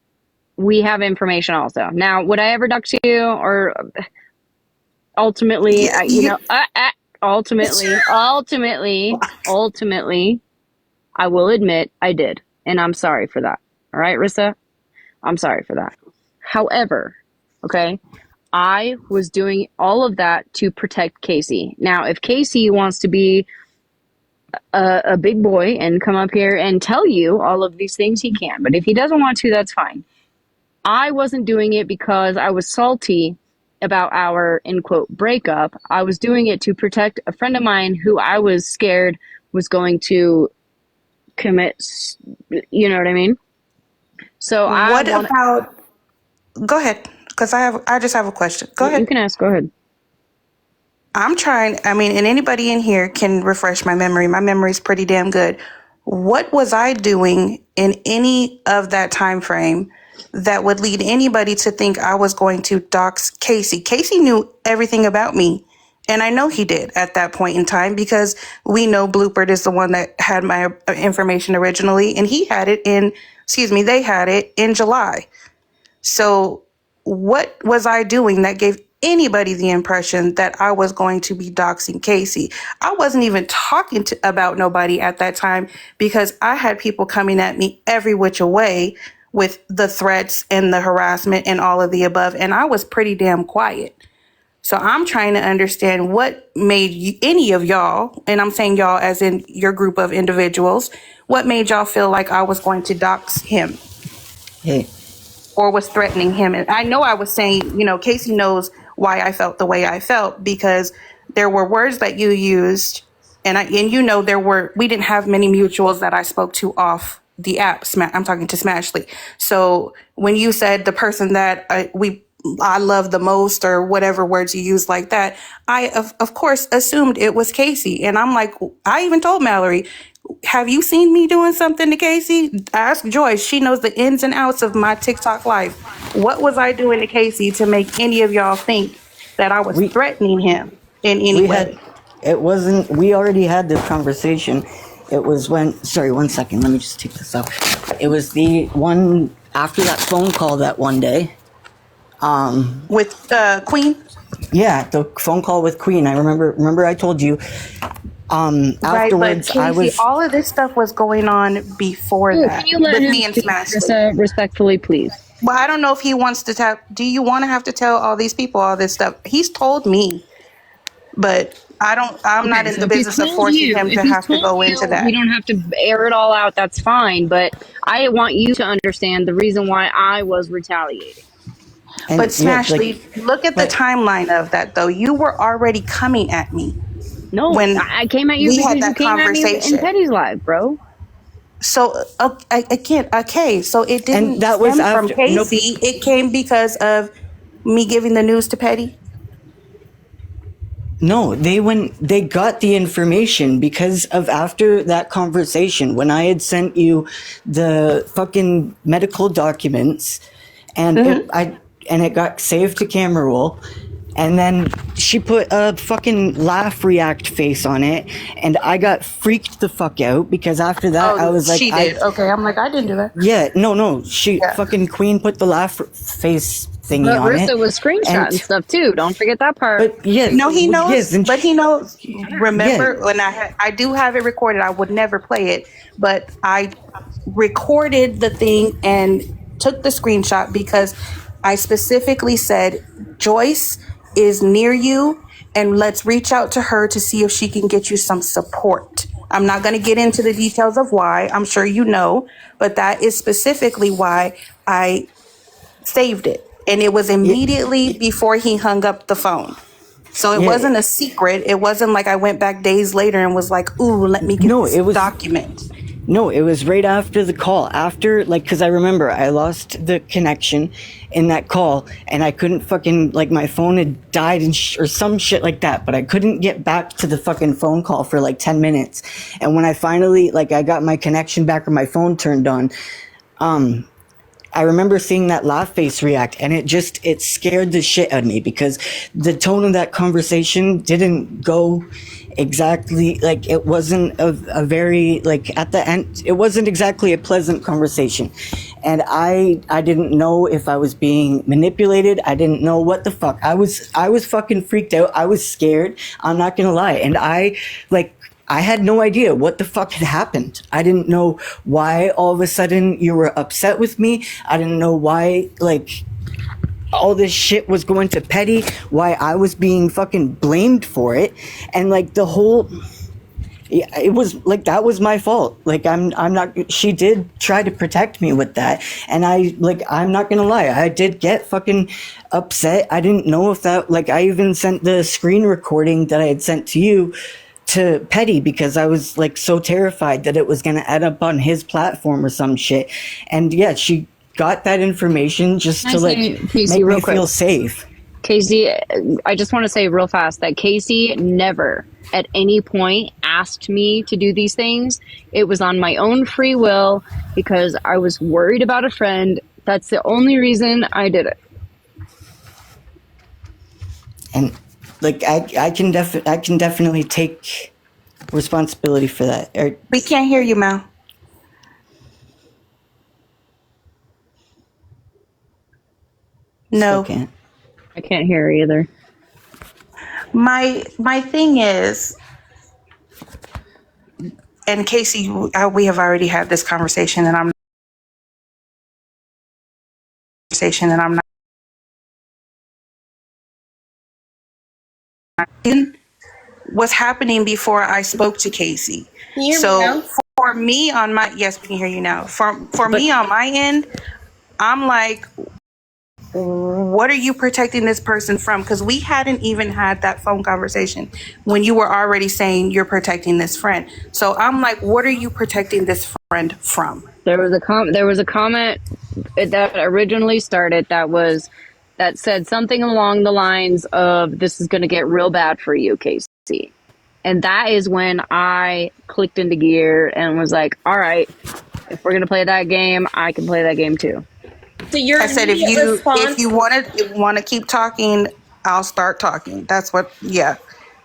we have information also. Now, would I ever dox you? Or ultimately, ultimately, I will admit I did. And I'm sorry for that. All right, Rissa? I'm sorry for that. However, okay, I was doing all of that to protect Casey. Now, if Casey wants to be a big boy and come up here and tell you all of these things, he can. But if he doesn't want to, that's fine. I wasn't doing it because I was salty about our, in quote, breakup. I was doing it to protect a friend of mine who I was scared was going to commit, you know what I mean? So go ahead, because I just have a question. Go ahead. You can ask, go ahead. And anybody in here can refresh my memory. My memory's pretty damn good. What was I doing in any of that time frame that would lead anybody to think I was going to dox Casey? Casey knew everything about me, and I know he did at that point in time, because we know Bloopert is the one that had my information originally, and he had it in they had it in July. So what was I doing that gave anybody the impression that I was going to be doxing Casey? I wasn't even talking about nobody at that time because I had people coming at me every which way with the threats and the harassment and all of the above. And I was pretty damn quiet. So I'm trying to understand what made any of y'all, and I'm saying y'all as in your group of individuals, what made y'all feel like I was going to dox him? Hey, Or was threatening him. And I know I was saying, Casey knows why I felt the way I felt because there were words that you used, and we didn't have many mutuals that I spoke to off the app. I'm talking to Smashly. So when you said the person that I love the most or whatever words you use like that, I of course assumed it was Casey. And I'm like, I even told Mallory, have you seen me doing something to Casey? Ask Joyce. She knows the ins and outs of my TikTok life. What was I doing to Casey to make any of y'all think that I was threatening him in any way? we already had this conversation. It was sorry, 1 second, let me just take this out. It was the one after that phone call that one day. With Queen? Yeah, the phone call with Queen. I remember I told you. Right, but Afterwards, Casey, all of this stuff was going on before that Can you let with him me and speak, Smashly. Krista, respectfully, please? Well, I don't know if he wants to tell. Do you want to have to tell all these people all this stuff? He's told me, but I don't. I'm not in So the if he's business of told forcing you- him if to he's have to told go you, into that. We don't have to air it all out. That's fine. But I want you to understand the reason why I was retaliating. and But yeah, Smashly, look at the timeline of that, though. You were already coming at me No, when I came at you we because had you that came at me in conversation. Petty's live, bro. So I can't. Okay, so it didn't And that was stem from after- no- Casey. It came because of me giving the news to Petty. No, they got the information because of after that conversation when I had sent you the fucking medical documents and it got saved to camera roll. And then she put a fucking laugh react face on it, and I got freaked the fuck out because after that I was like, she did. Okay, I'm like, I didn't do that. Yeah, no, she fucking Queen put the laugh face thingy But on it. Rissa was screenshotting and- stuff too. Don't forget that part. But yeah, No, he knows. yes, and But he knows. Remember Yeah. when I do have it recorded. I would never play it, but I recorded the thing and took the screenshot because I specifically said Joyce is near you, and let's reach out to her to see if she can get you some support. I'm not going to get into the details of why. I'm sure you know, but that is specifically why I saved it. And it was immediately before he hung up the phone. So it Yeah. wasn't a secret. It wasn't like I went back days later and was like, ooh, let me get No, this it was- document. No, it was right after the call. After, because I remember I lost the connection in that call and I couldn't fucking, my phone had died or some shit like that, but I couldn't get back to the fucking phone call for 10 minutes. And when I finally, I got my connection back or my phone turned on, I remember seeing that laugh face react and it scared the shit out of me because the tone of that conversation didn't go exactly it wasn't a very at the end it wasn't exactly a pleasant conversation, and I didn't know if I was being manipulated. I didn't know what the fuck. I was fucking freaked out. I was scared. I'm not gonna lie, and I had no idea what the fuck had happened. I didn't know why all of a sudden you were upset with me. I didn't know why all this shit was going to Petty, why I was being fucking blamed for it, and the whole it was that was my fault. I'm not, she did try to protect me with that, and I'm not gonna lie, I did get fucking upset. I didn't know if that I even sent the screen recording that I had sent to you to Petty because I was so terrified that it was gonna end up on his platform or some shit. And yeah, she got that information just Can to I say, Casey, make me real quick? feel safe. Casey, I just want to say real fast that Casey never at any point asked me to do these things. It was on my own free will because I was worried about a friend. That's the only reason I did it. And I can definitely take responsibility for that. We can't hear you, Mal. No. Still can't. I can't hear either. My thing is, and Casey, we have already had this conversation, and I'm not what's happening before I spoke to Casey. Can you hear me So now? for me on my, yes, we can hear you now. For me on my end, I'm like, what are you protecting this person from? Because we hadn't even had that phone conversation when you were already saying you're protecting this friend. So I'm like, what are you protecting this friend from? There was a comment that originally started that said something along the lines of, "This is going to get real bad for you, Casey." And that is when I clicked into gear and was like, "All right, if we're going to play that game, I can play that game too." So your I said, if immediate response, you want to keep talking, I'll start talking. That's what, yeah.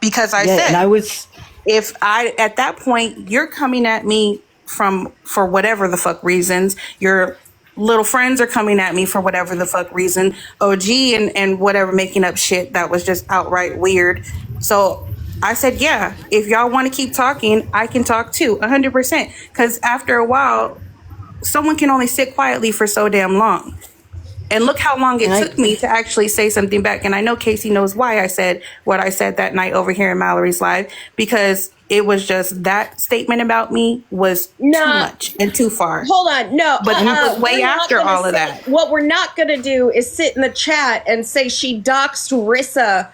Because I Yeah, said, and I was if I, at that point, you're coming at me for whatever the fuck reasons, your little friends are coming at me for whatever the fuck reason, OG and whatever, making up shit that was just outright weird. So I said, yeah, if y'all want to keep talking, I can talk too, 100%. Because after a while, someone can only sit quietly for so damn long. And look how long it took me to actually say something back. And I know Casey knows why I said what I said that night over here in Mallory's live, because it was just that statement about me was too much and too far. hold on, no. But it was way we're not after gonna all of say- that. What we're not going to do is sit in the chat and say she doxed Rissa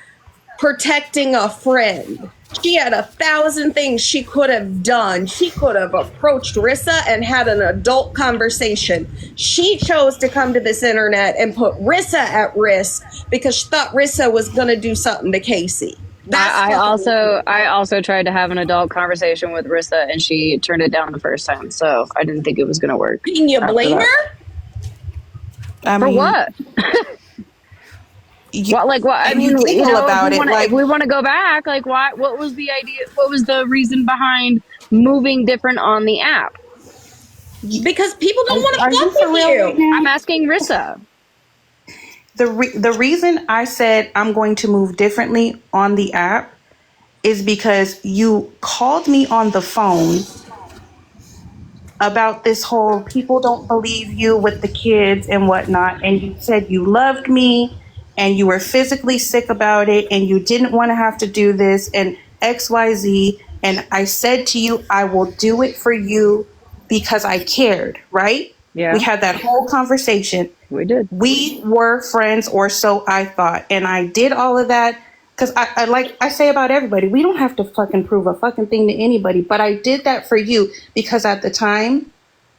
protecting a friend. She had 1,000 things she could have done. She could have approached Rissa and had an adult conversation. She chose to come to this internet and put Rissa at risk because she thought Rissa was going to do something to Casey. I also tried to have an adult conversation with Rissa, and she turned it down the first time. So I didn't think it was going to work. Can you after blame that. her? I For mean, what? What? I and mean, you giggle about it, if we want to go back, like, why? What was the idea? What was the reason behind moving different on the app? Because people don't want to Are you fuck for with real you. right now? I'm asking Rissa. The reason I said I'm going to move differently on the app is because you called me on the phone about this whole people don't believe you with the kids and whatnot, and you said you loved me and you were physically sick about it and you didn't want to have to do this and XYZ, and I said to you, I will do it for you because I cared, right? Yeah. We had that whole conversation. We did. We were friends, or so I thought, and I did all of that because I like I say about everybody, we don't have to fucking prove a fucking thing to anybody, but I did that for you because at the time,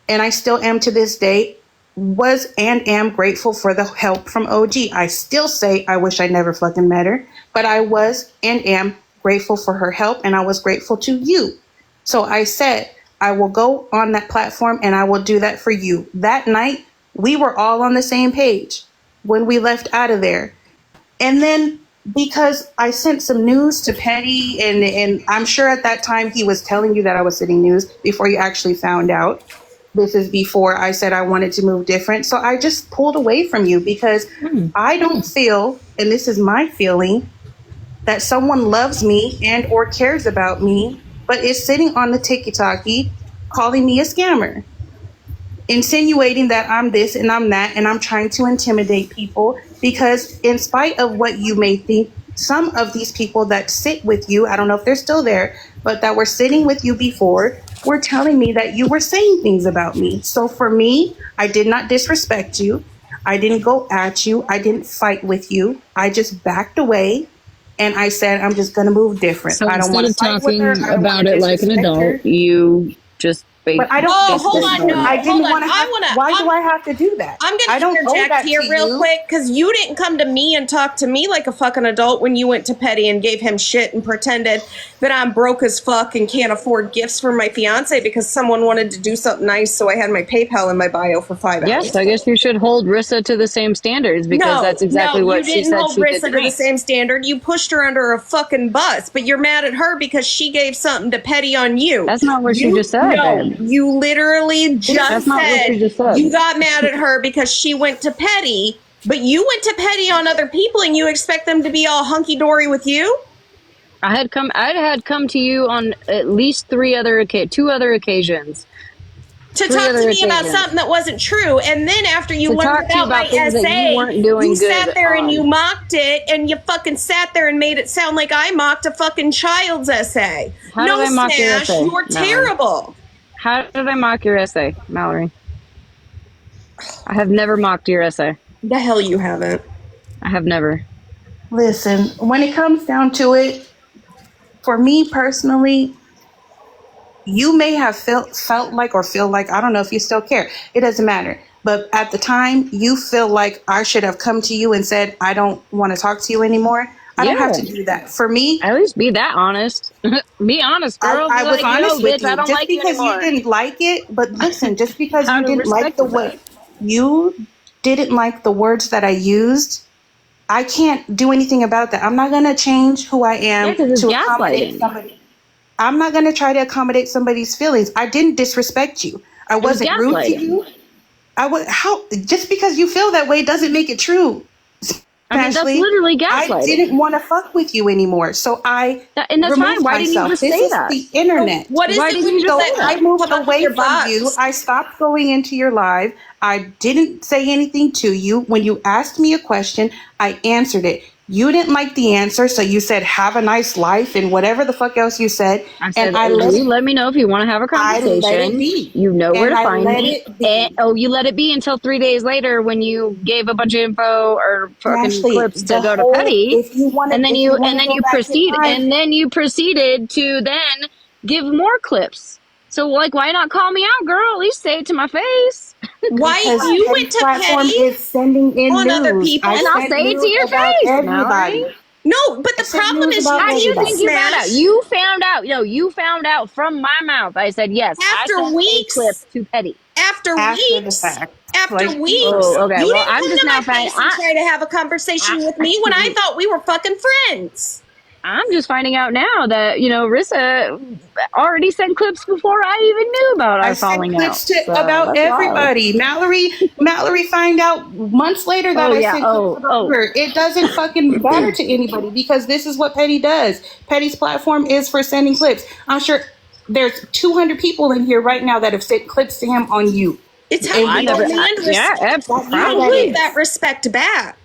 and I still am to this day, was and am grateful for the help from OG. I still say I wish I never fucking met her, but I was and am grateful for her help, and I was grateful to you. So I said, I will go on that platform and I will do that for you. That night, we were all on the same page when we left out of there. And then because I sent some news to Petty, and I'm sure at that time he was telling you that I was sending news before you actually found out. This is before I said I wanted to move different. So I just pulled away from you because I don't feel, and this is my feeling, that someone loves me and or cares about me, but is sitting on the tiki-taki calling me a scammer, insinuating that I'm this and I'm that, and I'm trying to intimidate people because in spite of what you may think, some of these people that sit with you, I don't know if they're still there, but that were sitting with you before, were telling me that you were saying things about me. So for me, I did not disrespect you. I didn't go at you. I didn't fight with you. I just backed away. And I said, I'm just going to move different. So I don't want to instead of fight with her. talking I don't about wanna it like an disrespect her. adult, you just But I don't. Oh, hold on, no, I didn't hold on. want to. Why do I have to do that? I'm I going don't to owe interject that here to real you. quick because you didn't come to me and talk to me like a fucking adult when you went to Petty and gave him shit and pretended that I'm broke as fuck and can't afford gifts for my fiance because someone wanted to do something nice, so I had my PayPal in my bio for 5 hours. Yes, I guess you should hold Rissa to the same standards because that's exactly what she said you didn't hold she did Rissa to to me. the same standard. You pushed her under a fucking bus, but you're mad at her because she gave something to Petty on you. That's not what she just said, No, babe. you literally just That's not what said she just said. you got mad at her because she went to Petty But you went to petty on other people, and you expect them to be all hunky dory with you? I had come to you on at least two other occasions. To Three talk other to me about occasions. something that wasn't true, and then after you To talk learned to you about my about things that essay, you weren't doing you sat good there and on. you mocked it, and you fucking sat there and made it sound like I mocked a fucking child's essay. How No, did I mock your Smash, essay, you're Mallory? terrible. How did I mock your essay, Mallory? I have never mocked your essay. The hell you haven't. I have never. Listen, when it comes down to it, for me personally, you may have felt like or feel like, I don't know if you still care. It doesn't matter. But at the time, you feel like I should have come to you and said, I don't want to talk to you anymore. I don't have to do that. For me, At least be that honest. Be honest, girl. I Be was like, honest yo, with bitch, you. I don't Just like you because anymore. you didn't like it, but listen, just because Out you of didn't like respect the of way that. you didn't like the words that I used, I can't do anything about that. I'm not going to change who I am Yeah, 'cause it's to accommodate gaslighting. somebody. I'm not going to try to accommodate somebody's feelings. I didn't disrespect you. I was wasn't rude to gaslighting. you. How just because you feel that way doesn't make it true. I mean, that's Ashley, literally I gaslighting. didn't want to fuck with you anymore, so I And that's removed fine. Why didn't you myself. just This say is that? the internet. What is Why it didn't when you you just let say I people moved come up away your from box? you. I stopped going into your live. I didn't say anything to you. When you asked me a question, I answered it. You didn't like the answer, so you said, have a nice life and whatever the fuck else you said. I said, And I let you let me know if you want to have a I let it conversation. be. You know where And to I find let me. it be. And, you let it be until 3 days later when you gave a bunch of info or fucking Ashley, clips to the go to whole, petty. if you want to, And then if you you want to go back in time, proceeded to then give more clips. So like, why not call me out, girl? At least say it to my face. Why because you Petty went to platform petty? is sending in on news. other people? And I'll sent say it to news your about face, everybody. Mallory. No, but the I sent problem news is about you How do you didn't think you found out? Smash. You found out. No, you found out from my mouth. I said, yes, I After sent a clip weeks, to Petty. after After the weeks, fact. after Like, weeks, Oh, okay. you Well, didn't I'm come just to now my finding. face and try to have a conversation with me when I thought we were fucking friends. I'm just finding out now that Rissa already sent clips before I even knew about I our sent falling out. clips to So about that's wild. everybody. Mallory found out months later that Oh I yeah. sent clips about her. It doesn't fucking matter to anybody because this is what Petty does. Petty's platform is for sending clips. I'm sure there's 200 people in here right now that have sent clips to him on you. It's how And you we don't demand respect. You probably. give that respect back.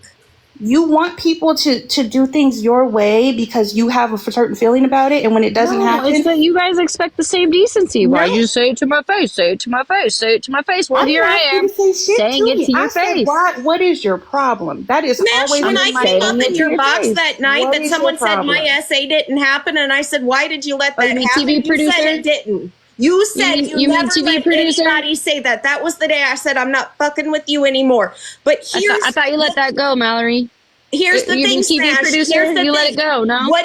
You want people to do things your way because you have a certain feeling about it, and when it doesn't No, happen, it's that you guys expect the same decency. Why No. you say it to my face? Say it to my face. Say it to my face. Well, I here didn't I ask you am to say shit saying to it me. to your I said, face. what is your problem? That is Smash, always when been I my came saying up it in to your your box face. that night What that is someone your said my problem? essay didn't happen, and I said, why did you let Oh, you that mean happen? TV You producer? said it didn't. You said mean- you you mean never TV let producer? anybody say that. That was the day I said, I'm not fucking with you anymore. But I thought you let that go, Mallory. Here's the You thing, mean TV Smash. producer? Here's the You let thing. it go, no? What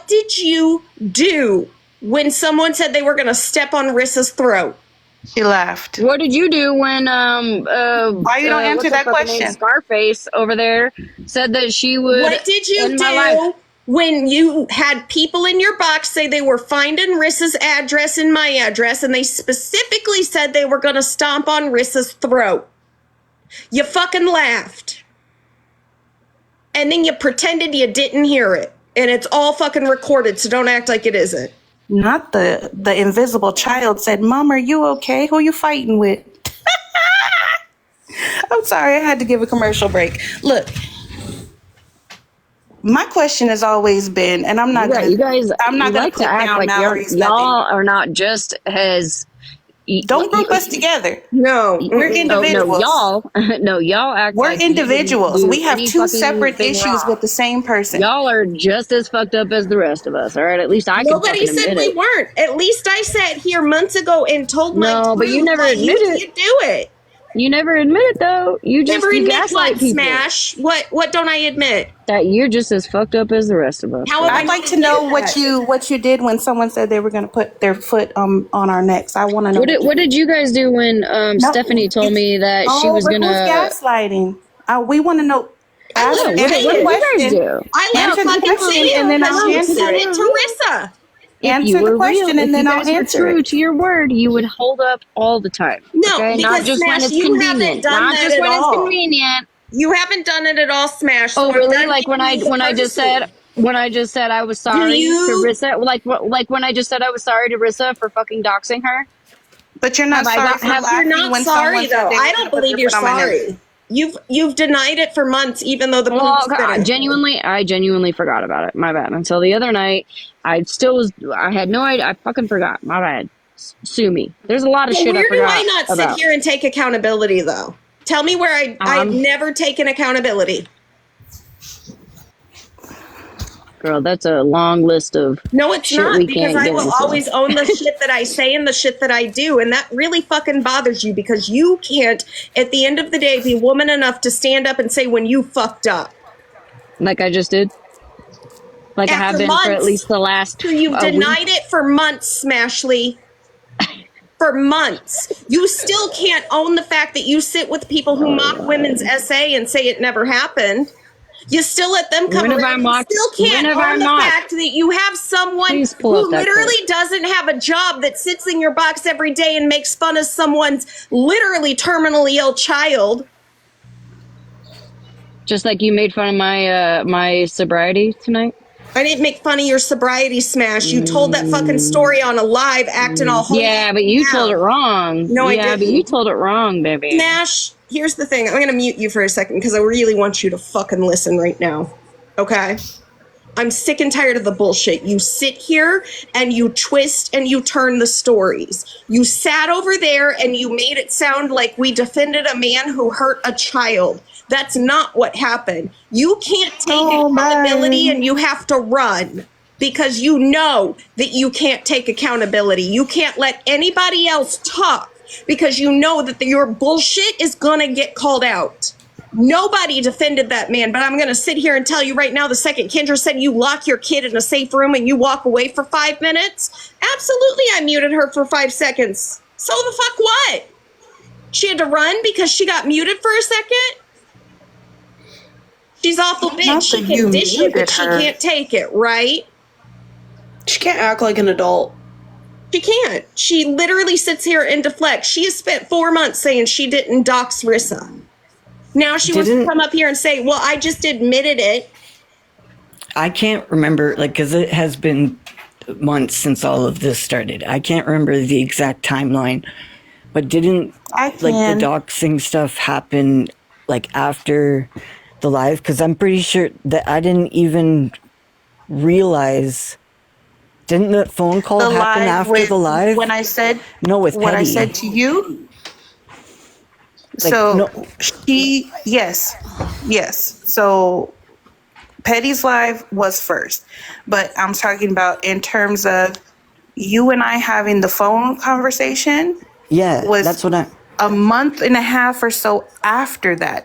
did you do when someone said they were going to step on Rissa's throat? She laughed. What did you do when Why you don't answer what's her that fucking name? question? Scarface over there said that she would What did you end my life? do when you had people in your box say they were finding Rissa's address and my address, and they specifically said they were going to stomp on Rissa's throat? You fucking laughed. And then you pretended you didn't hear it. And it's all fucking recorded, so don't act like it isn't. Not the invisible child said, Mom, are you okay? Who are you fighting with? I'm sorry, I had to give a commercial break. Look, my question has always been, and I'm not You gonna guys, I'm not you gonna like put to act down like Mallory's y'all nothing. are not just as. Don't group us together. No. We're individuals. No, y'all act We're like you didn't individuals. do We have any two fucking separate thing issues wrong. with the same person. Y'all are just as fucked up as the rest of us. All right, at least I can Nobody fucking said admit we it. weren't. At least I sat here months ago and told my No, but you truth. never Why admit it. you do it. You never admit it though. You Never admit gaslight what, people. Smash? What don't I admit? That you're just as fucked up as the rest of us. How have I I'd like to did know that? what you did when someone said they were going to put their foot on our necks. I want to know. What did you guys do when Stephanie told me that she was remove gonna? gaslighting. We want to know. Ask let What her did say you it. guys do? I let Answer her the fucking question say it and then because I'll you answer said it. it to Rissa. If Answer you the were question real, and if then you I'll guys were answer true it. to your word, you would hold up all the time. No, okay? because Not just when Smash, it's you haven't convenient. done Not that just at when it's all. convenient. You haven't done it at all, Smash. So Oh, I'm really? done Like when giving you I just courtesy. said I was sorry to you- Rissa. Like when I just said I was sorry to Rissa for fucking doxing her. But you're not Have I sorry got- for have- You're laughing not when sorry someone said though. they I were don't gonna put believe their you're foot on my neck. sorry. You've denied it for months, even though the Well, proof's I there. genuinely forgot about it. My bad. Until the other night, I had no idea. I fucking forgot. My bad. Sue me. There's a lot of So shit I where do forgot I not sit about. here and take accountability though? Tell me where I've never taken accountability. Girl, that's a long list of No, it's shit not, we because can't I get will into. always own the shit that I say and the shit that I do. And that really fucking bothers you because you can't, at the end of the day, be woman enough to stand up and say when you fucked up. Like I just did. Like I have After been for at months. least the last So you've week. denied it for months, Smashley. For months. You still can't own the fact that you sit with people who mock women's essay and say it never happened. You still let them come When have I around. You mocked? still can't When have I own the mocked? fact that you have someone Please pull who up that literally clip. doesn't have a job that sits in your box every day and makes fun of someone's literally terminally ill child. Just like you made fun of my my sobriety tonight. I didn't make fun of your sobriety, Smash. You told that fucking story on a live acting all holy. Yeah, but you now. told it wrong. No, I yeah, but didn't. you told it wrong, baby. Smash, here's the thing. I'm going to mute you for a second because I really want you to fucking listen right now. Okay? I'm sick and tired of the bullshit. You sit here and you twist and you turn the stories. You sat over there and you made it sound like we defended a man who hurt a child. That's not what happened. You can't take accountability and you have to run because you know that you can't take accountability. You can't let anybody else talk because you know that your bullshit is going to get called out. Nobody defended that man, but I'm going to sit here and tell you right now, the second Kendra said you lock your kid in a safe room and you walk away for 5 minutes, absolutely I muted her for 5 seconds. So the fuck what? She had to run because she got muted for a second? She's awful big. Not She that can you dish it, but muted she her. can't take it, right? She can't act like an adult. She can't. She literally sits here and deflects. She has spent 4 months saying she didn't dox Rissa. Now she wants to Didn't- come up here and say, well, I just admitted it. I can't remember, like, because it has been months since all of this started. I can't remember the exact timeline, but didn't I like can. the doxing stuff happen like after the live? Because I'm pretty sure that I didn't even realize. Didn't that phone call The happen live after with, the live? when I said No, with what I Petty. said to you. Like, So no- yes. So Petty's live was first, but I'm talking about in terms of you and I having the phone conversation Yeah, was that's what I. a month and a half or so after that.